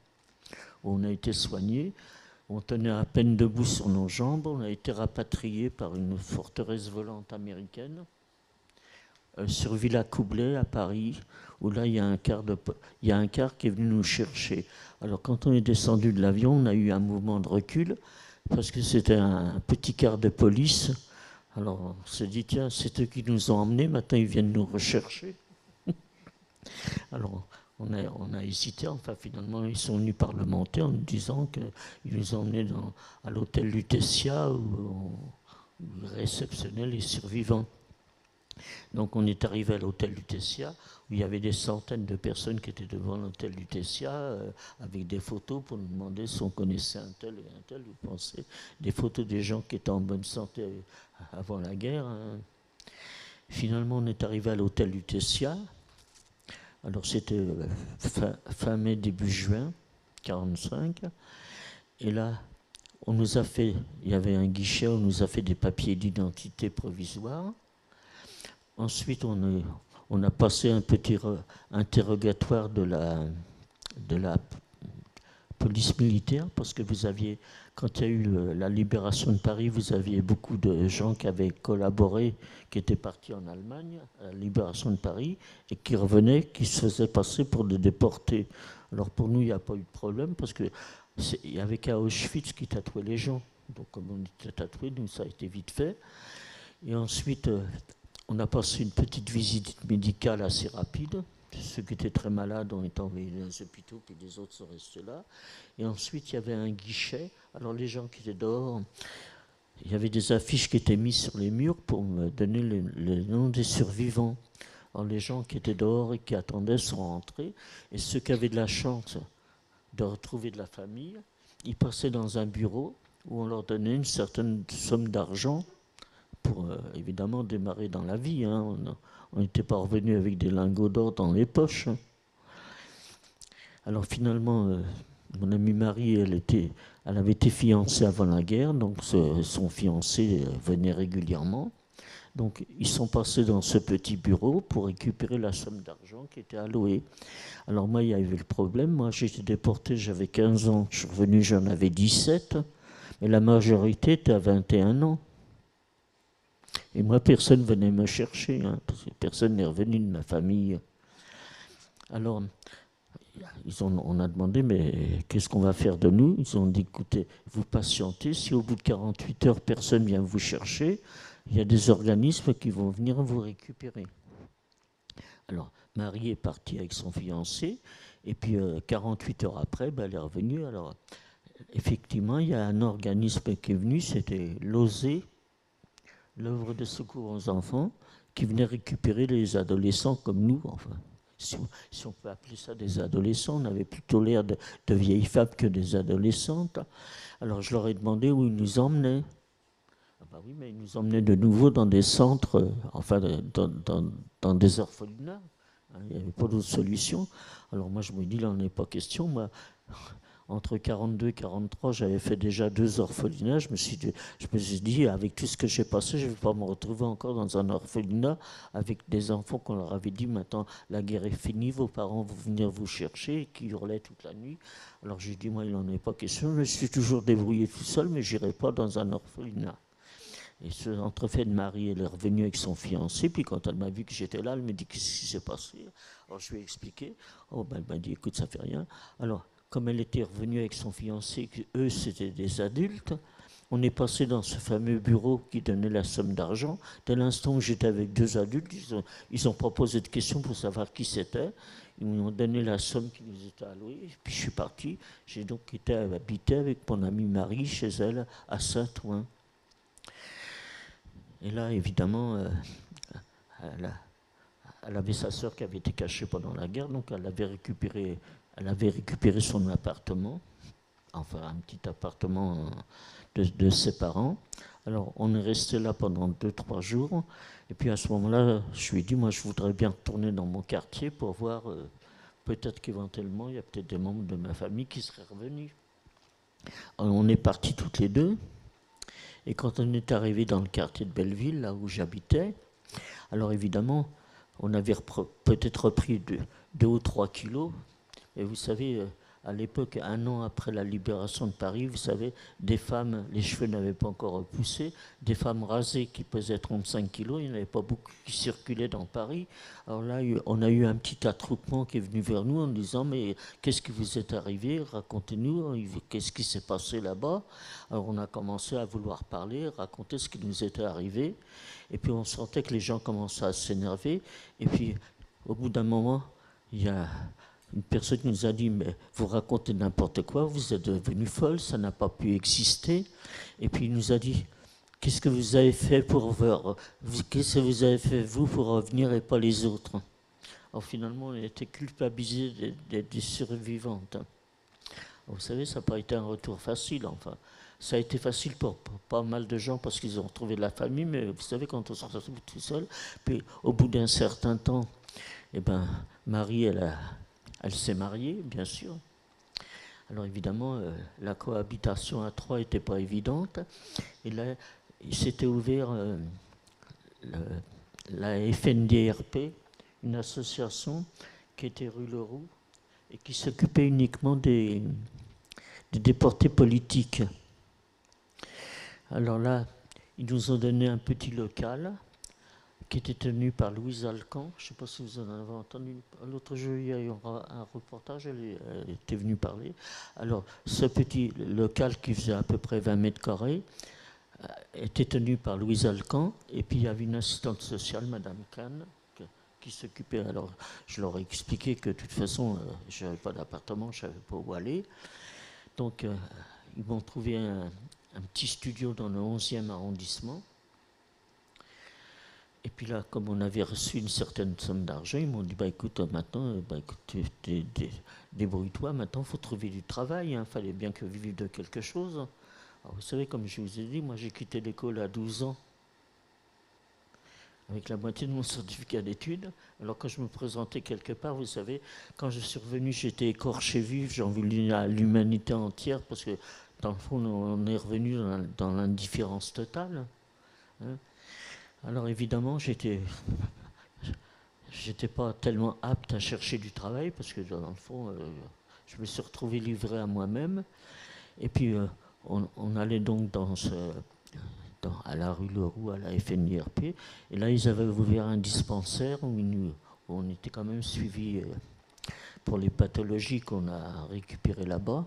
où on a été soigné. On tenait à peine debout sur nos jambes. On a été rapatriés par une forteresse volante américaine sur Villa Coublay à Paris, où là il y a un car qui est venu nous chercher. Alors quand on est descendu de l'avion, on a eu un mouvement de recul parce que c'était un petit car de police. Alors on s'est dit tiens, c'est eux qui nous ont emmenés. Maintenant ils viennent nous rechercher. Alors on a hésité, enfin finalement ils sont venus parlementer en nous disant qu'ils nous emmenaient à l'hôtel Lutetia où ils réceptionnaient les survivants. Donc on est arrivé à l'hôtel Lutetia où il y avait des centaines de personnes qui étaient devant l'hôtel Lutetia avec des photos pour nous demander si on connaissait un tel et un tel. Vous pensez, des photos des gens qui étaient en bonne santé avant la guerre. Hein. Finalement on est arrivé à l'hôtel Lutetia. Alors c'était fin mai, début juin 1945. Et là, il y avait un guichet, on nous a fait des papiers d'identité provisoires. Ensuite, on a passé un petit interrogatoire de la police militaire, parce que vous aviez, quand il y a eu la libération de Paris, vous aviez beaucoup de gens qui avaient collaboré, qui étaient partis en Allemagne à la libération de Paris, et qui revenaient, qui se faisaient passer pour des déportés. Alors pour nous, il n'y a pas eu de problème, parce qu'il n'y avait qu'à Auschwitz qui tatouait les gens. Donc comme on était tatoués, nous, ça a été vite fait. Et ensuite, on a passé une petite visite médicale assez rapide. Ceux qui étaient très malades ont été envoyés dans les hôpitaux, puis les autres sont restés là. Et ensuite, il y avait un guichet. Alors les gens qui étaient dehors, il y avait des affiches qui étaient mises sur les murs pour me donner le nom des survivants. Alors les gens qui étaient dehors et qui attendaient sont rentrés. Et ceux qui avaient de la chance de retrouver de la famille, ils passaient dans un bureau où on leur donnait une certaine somme d'argent pour évidemment démarrer dans la vie. Hein. On n'était pas revenu avec des lingots d'or dans les poches. Alors finalement, mon amie Marie, elle avait été fiancée avant la guerre, donc son fiancé venait régulièrement. Donc ils sont passés dans ce petit bureau pour récupérer la somme d'argent qui était allouée. Alors moi, il y avait le problème, moi j'étais déporté, j'avais 15 ans, je suis revenu, j'en avais 17, mais la majorité était à 21 ans. Et moi, personne ne venait me chercher, hein, parce que personne n'est revenu de ma famille. Alors, on a demandé, mais qu'est-ce qu'on va faire de nous? Ils ont dit, écoutez, vous patientez, si au bout de 48 heures, personne ne vient vous chercher, il y a des organismes qui vont venir vous récupérer. Alors, Marie est partie avec son fiancé, et puis 48 heures après, elle est revenue. Alors, effectivement, il y a un organisme qui est venu, c'était l'OSE, l'œuvre de secours aux enfants, qui venait récupérer les adolescents comme nous, enfin. Si on peut appeler ça des adolescents, on avait plutôt l'air de vieilles femmes que des adolescentes. Alors je leur ai demandé où ils nous emmenaient. Ah bah oui, mais ils nous emmenaient de nouveau dans des centres, enfin dans des orphelinats. Il n'y avait pas d'autre solution. Alors moi je me dis, là, on n'est pas question. Moi, entre 42 et 43, j'avais fait déjà 2 orphelinats. Je me suis dit, avec tout ce que j'ai passé, je ne vais pas me retrouver encore dans un orphelinat avec des enfants qu'on leur avait dit, maintenant la guerre est finie, vos parents vont venir vous chercher, et qui hurlaient toute la nuit. Alors j'ai dit, moi, il n'en est pas question. Je me suis toujours débrouillé tout seul, mais je n'irai pas dans un orphelinat. Et ce entrefait de Marie, elle est revenue avec son fiancé, puis quand elle m'a vu que j'étais là, elle me dit, qu'est-ce qui s'est passé? Alors je lui ai expliqué. Elle m'a dit, écoute, ça fait rien. Alors, comme elle était revenue avec son fiancé, eux c'était des adultes, on est passé dans ce fameux bureau qui donnait la somme d'argent. Dès l'instant où j'étais avec 2 adultes, ils ont proposé des questions pour savoir qui c'était. Ils m'ont donné la somme qui nous était allouée, puis je suis parti. J'ai donc été habiter avec mon amie Marie chez elle à Saint-Ouen. Et là, évidemment, elle avait sa sœur qui avait été cachée pendant la guerre, donc elle avait récupéré son appartement, enfin un petit appartement de ses parents. Alors on est resté là pendant 2-3 jours, et puis à ce moment-là, je lui ai dit, moi je voudrais bien retourner dans mon quartier pour voir, peut-être qu'éventuellement, il y a peut-être des membres de ma famille qui seraient revenus. Alors, on est partis toutes les deux, et quand on est arrivé dans le quartier de Belleville, là où j'habitais, alors évidemment, on avait peut-être repris 2 ou 3 kilos. Et vous savez, à l'époque, 1 an après la libération de Paris, vous savez, des femmes, les cheveux n'avaient pas encore poussé, des femmes rasées qui pesaient 35 kilos, il n'y en avait pas beaucoup qui circulaient dans Paris. Alors là, on a eu un petit attroupement qui est venu vers nous en disant, mais qu'est-ce qui vous est arrivé? Racontez-nous, qu'est-ce qui s'est passé là-bas? Alors on a commencé à vouloir parler, raconter ce qui nous était arrivé. Et puis on sentait que les gens commençaient à s'énerver. Et puis, au bout d'un moment, il y a une personne qui nous a dit, mais vous racontez n'importe quoi, vous êtes devenue folle, ça n'a pas pu exister. Et puis il nous a dit, qu'est-ce que vous avez fait qu'est-ce que vous avez fait vous pour revenir et pas les autres? Alors finalement, on a été culpabilisés d'être des survivantes. Alors, vous savez, ça n'a pas été un retour facile, enfin. Ça a été facile pour pas mal de gens parce qu'ils ont retrouvé de la famille, mais vous savez, quand on se retrouve tout seul, puis au bout d'un certain temps, Marie, elle s'est mariée, bien sûr. Alors évidemment, la cohabitation à 3 n'était pas évidente. Et là, il s'était ouvert la FNDRP, une association qui était rue Leroux et qui s'occupait uniquement des déportés politiques. Alors là, ils nous ont donné un petit local qui était tenu par Louise Alcan. Je ne sais pas si vous en avez entendu. L'autre jour, il y a eu un reportage, elle était venue parler. Alors, ce petit local qui faisait à peu près 20 mètres carrés était tenu par Louise Alcan. Et puis, il y avait une assistante sociale, Madame Kahn, qui s'occupait. Alors, je leur ai expliqué que de toute façon, je n'avais pas d'appartement, je ne savais pas où aller. Donc, ils m'ont trouvé un petit studio dans le 11e arrondissement. Et puis là, comme on avait reçu une certaine somme d'argent, ils m'ont dit, écoute, maintenant, débrouille-toi, maintenant, il faut trouver du travail, il fallait bien que vive de quelque chose. Alors, vous savez, comme je vous ai dit, moi j'ai quitté l'école à 12 ans. avec la moitié de mon certificat d'études. Alors quand je me présentais quelque part, vous savez, quand je suis revenu, j'étais écorché vif, j'en voulais à l'humanité entière, parce que dans le fond, on est revenu dans l'indifférence totale. Hein. Alors évidemment, j'étais pas tellement apte à chercher du travail, parce que dans le fond, je me suis retrouvé livré à moi-même. Et puis, on allait donc à la rue Leroux, à la FNIRP. Et là, ils avaient ouvert un dispensaire où on était quand même suivi pour les pathologies qu'on a récupérées là-bas.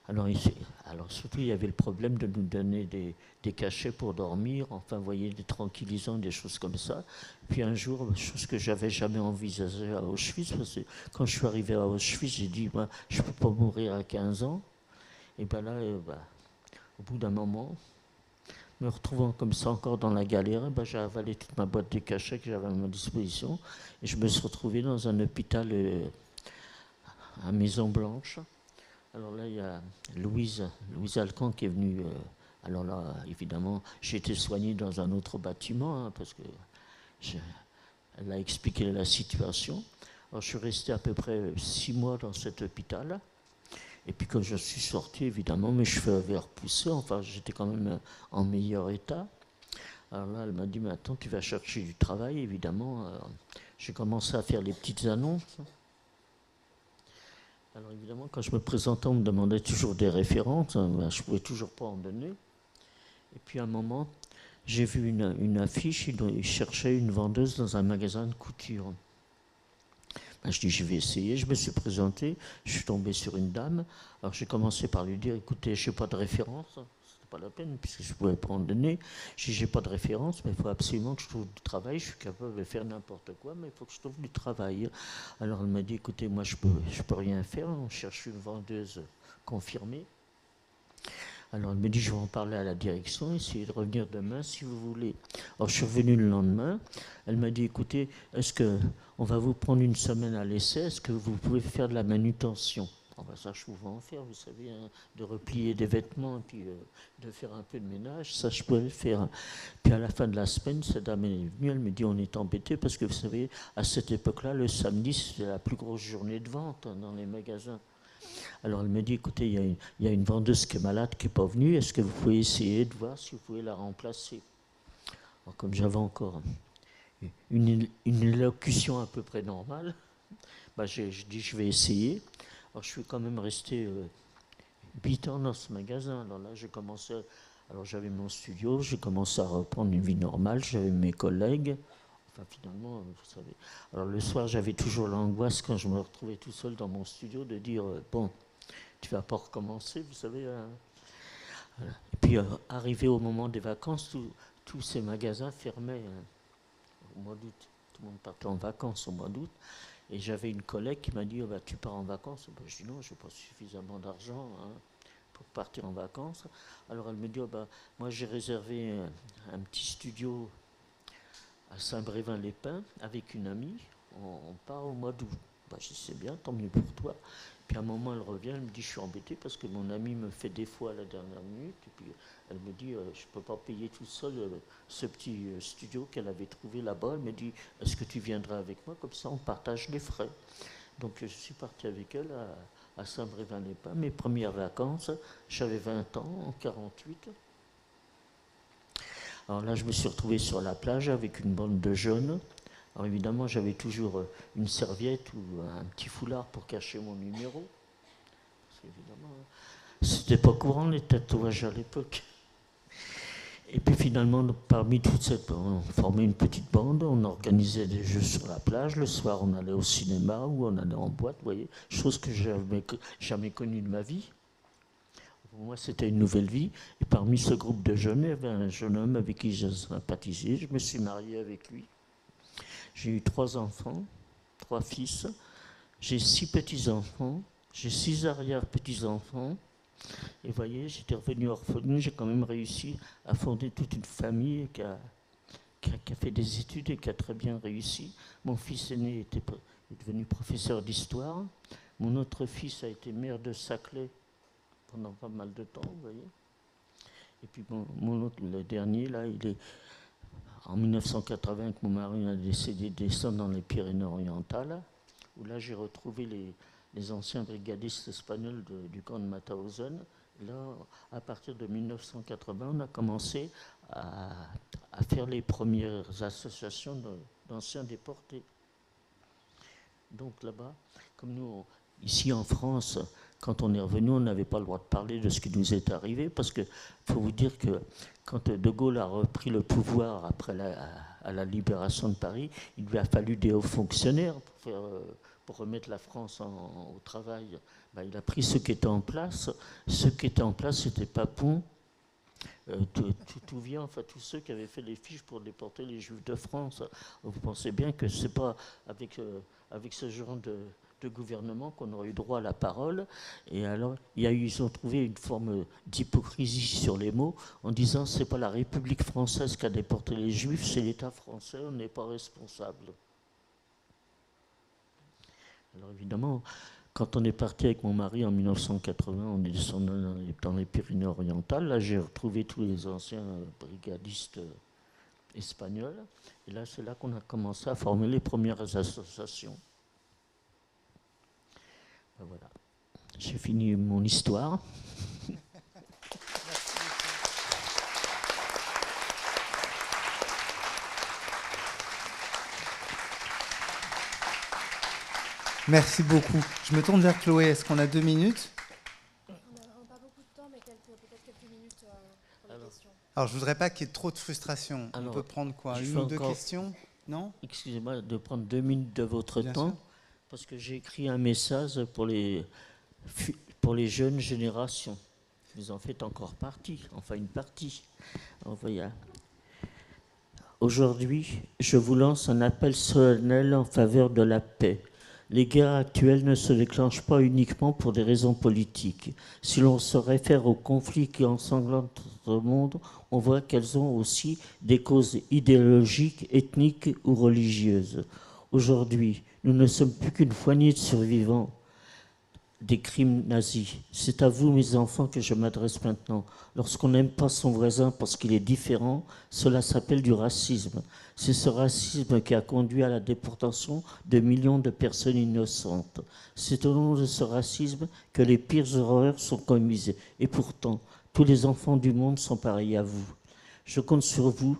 Alors surtout, il y avait le problème de nous donner des cachets pour dormir, enfin, vous voyez, des tranquillisants, des choses comme ça. Puis un jour, chose que j'avais jamais envisagée à Auschwitz, parce que quand je suis arrivé à Auschwitz, j'ai dit, moi, je ne peux pas mourir à 15 ans. Et bien là, au bout d'un moment, me retrouvant comme ça encore dans la galère, j'ai avalé toute ma boîte de cachets que j'avais à ma disposition. Et je me suis retrouvé dans un hôpital à Maison Blanche. Alors là, il y a Louise Alcan qui est venue. Alors là, évidemment, j'ai été soigné dans un autre bâtiment, hein, parce que elle a expliqué la situation. Alors je suis resté à peu près 6 mois dans cet hôpital. Et puis quand je suis sorti, évidemment, mes cheveux avaient repoussé, enfin j'étais quand même en meilleur état. Alors là, elle m'a dit, mais attends, tu vas chercher du travail, évidemment. J'ai commencé à faire les petites annonces. Alors évidemment, quand je me présentais, on me demandait toujours des références, je ne pouvais toujours pas en donner. Et puis à un moment, j'ai vu une affiche, ils cherchaient une vendeuse dans un magasin de couture. Je dis, je vais essayer, je me suis présenté, je suis tombé sur une dame. Alors j'ai commencé par lui dire, écoutez, je n'ai pas de référence, c'était pas la peine, puisque je ne pouvais pas en donner. Je dis, j'ai pas de référence, mais il faut absolument que je trouve du travail, je suis capable de faire n'importe quoi, mais il faut que je trouve du travail. Alors elle m'a dit, écoutez, moi je peux rien faire, on cherche une vendeuse confirmée. Alors elle me dit, je vais en parler à la direction, essayez de revenir demain si vous voulez. Alors je suis revenu le lendemain, elle m'a dit, écoutez, est-ce qu'on va vous prendre une semaine à l'essai, est-ce que vous pouvez faire de la manutention? Ça, je pouvais en faire, vous savez, hein, de replier des vêtements, puis de faire un peu de ménage, ça, je pouvais le faire. Puis à la fin de la semaine, cette dame est venue, elle me dit, on est embêtés, parce que vous savez, à cette époque-là, le samedi, c'était la plus grosse journée de vente dans les magasins. Alors elle me dit, écoutez, il y a une vendeuse qui est malade, qui n'est pas venue, est-ce que vous pouvez essayer de voir si vous pouvez la remplacer? Alors, comme j'avais encore une élocution à peu près normale, je dis, je vais essayer. Alors je suis quand même resté 8 ans dans ce magasin. Alors là, j'avais mon studio, j'ai commencé à reprendre une vie normale, j'avais mes collègues. Enfin, finalement, vous savez. Alors le soir, j'avais toujours l'angoisse quand je me retrouvais tout seul dans mon studio de dire, bon, tu vas pas recommencer, vous savez. Voilà. Et puis, arrivé au moment des vacances, tous ces magasins fermaient au mois d'août. Tout le monde partait en vacances au mois d'août. Et j'avais une collègue qui m'a dit, tu pars en vacances? Je dis, non, je n'ai pas suffisamment d'argent pour partir en vacances. Alors elle me dit, moi j'ai réservé un petit studio à Saint-Brévin-les-Pins avec une amie. On part au mois d'août. Je dis, c'est bien, tant mieux pour toi. Puis à un moment, elle revient, elle me dit, je suis embêtée parce que mon amie me fait défaut à la dernière minute. Et puis elle me dit, je ne peux pas payer tout seul ce petit studio qu'elle avait trouvé là-bas. Elle me dit, est-ce que tu viendras avec moi? Comme ça, on partage les frais. Donc je suis parti avec elle à Saint-Brévin-les-Pins. Mes premières vacances, j'avais 20 ans, en 48. Alors là, je me suis retrouvé sur la plage avec une bande de jeunes. Alors évidemment, j'avais toujours une serviette ou un petit foulard pour cacher mon numéro. Parce qu'évidemment, c'était pas courant les tatouages à l'époque. Et puis finalement, parmi toute cette bande, on formait une petite bande, on organisait des jeux sur la plage. Le soir, on allait au cinéma ou on allait en boîte, vous voyez, chose que je n'avais jamais connue de ma vie. Pour moi, c'était une nouvelle vie. Et parmi ce groupe de jeunes, il y avait un jeune homme avec qui j'ai sympathisé. Je me suis marié avec lui. J'ai eu 3 enfants, 3 fils. J'ai 6 petits-enfants. J'ai 6 arrière-petits-enfants. Et vous voyez, j'étais revenu orphelin. J'ai quand même réussi à fonder toute une famille qui a fait des études et qui a très bien réussi. Mon fils aîné est devenu professeur d'histoire. Mon autre fils a été maire de Saclay pendant pas mal de temps, vous voyez. Et puis le dernier, là, il est en 1980, que mon mari a décidé de descendre dans les Pyrénées-Orientales, où là j'ai retrouvé les anciens brigadistes espagnols du camp de Mauthausen. Là, à partir de 1980, on a commencé à faire les premières associations d'anciens déportés. Donc là-bas, comme nous, ici en France, quand on est revenu, on n'avait pas le droit de parler de ce qui nous est arrivé, parce qu'il faut vous dire que quand De Gaulle a repris le pouvoir après la libération de Paris, il lui a fallu des hauts fonctionnaires pour remettre la France au travail. Il a pris ceux qui étaient en place. Ceux qui étaient en place, c'était Papon, tout vient, enfin tous ceux qui avaient fait les fiches pour déporter les Juifs de France. Vous pensez bien que c'est pas avec ce genre de gouvernement qu'on aurait eu droit à la parole. Et alors, ils ont trouvé une forme d'hypocrisie sur les mots en disant c'est pas la République française qui a déporté les Juifs, c'est l'État français, on n'est pas responsable. Alors évidemment, quand on est parti avec mon mari en 1980, on est descendu dans les Pyrénées-Orientales. Là, j'ai retrouvé tous les anciens brigadistes espagnols. Et là, c'est là qu'on a commencé à former les premières associations. Voilà. J'ai fini mon histoire. Merci beaucoup. Je me tourne vers Chloé. Est-ce qu'on a 2 minutes? On n'a pas beaucoup de temps, mais peut-être quelques minutes pour les questions. Alors, je ne voudrais pas qu'il y ait trop de frustration. On peut prendre quoi? 1 ou 2 questions? Non? Excusez-moi de prendre 2 minutes de votre Bien temps, sûr. parce que j'ai écrit un message pour les jeunes générations. Vous en faites encore partie, enfin une partie. Aujourd'hui, je vous lance un appel solennel en faveur de la paix. Les guerres actuelles ne se déclenchent pas uniquement pour des raisons politiques. Si l'on se réfère aux conflits qui ensanglantent le monde, on voit qu'elles ont aussi des causes idéologiques, ethniques ou religieuses. Aujourd'hui, nous ne sommes plus qu'une poignée de survivants des crimes nazis. C'est à vous, mes enfants, que je m'adresse maintenant. Lorsqu'on n'aime pas son voisin parce qu'il est différent, cela s'appelle du racisme. C'est ce racisme qui a conduit à la déportation de millions de personnes innocentes. C'est au nom de ce racisme que les pires horreurs sont commises. Et pourtant, tous les enfants du monde sont pareils à vous. Je compte sur vous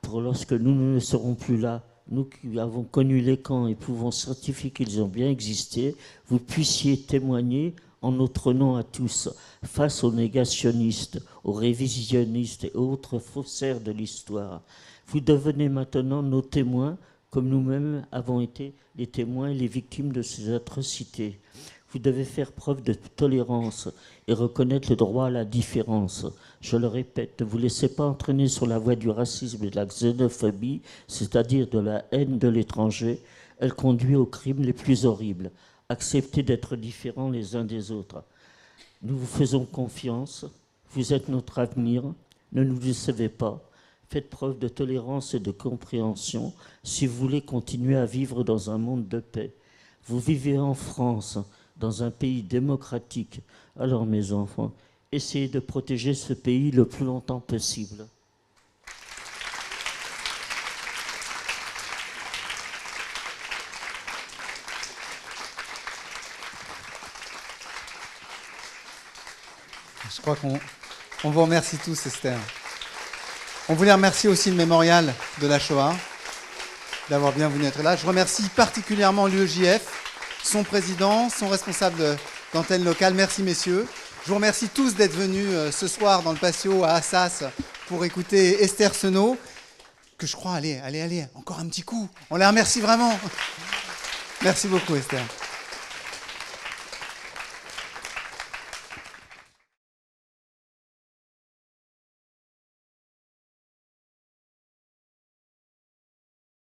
pour lorsque nous ne serons plus là, nous qui avons connu les camps et pouvons certifier qu'ils ont bien existé, vous puissiez témoigner en notre nom à tous, face aux négationnistes, aux révisionnistes et autres faussaires de l'histoire. Vous devenez maintenant nos témoins, comme nous-mêmes avons été les témoins et les victimes de ces atrocités. Vous devez faire preuve de tolérance et reconnaître le droit à la différence. Je le répète, ne vous laissez pas entraîner sur la voie du racisme et de la xénophobie, c'est-à-dire de la haine de l'étranger. Elle conduit aux crimes les plus horribles. Acceptez d'être différents les uns des autres. Nous vous faisons confiance. Vous êtes notre avenir. Ne nous décevez pas. Faites preuve de tolérance et de compréhension si vous voulez continuer à vivre dans un monde de paix. Vous vivez en France, dans un pays démocratique. Alors, mes enfants, essayez de protéger ce pays le plus longtemps possible. Je crois qu'on vous remercie tous, Esther. On voulait remercier aussi le mémorial de la Shoah d'avoir bien voulu être là. Je remercie particulièrement l'UEJF, son président, son responsable d'antenne locale. Merci, messieurs. Je vous remercie tous d'être venus ce soir dans le patio à Assas pour écouter Esther Senault, que je crois, allez, encore un petit coup. On la remercie vraiment. Merci beaucoup, Esther.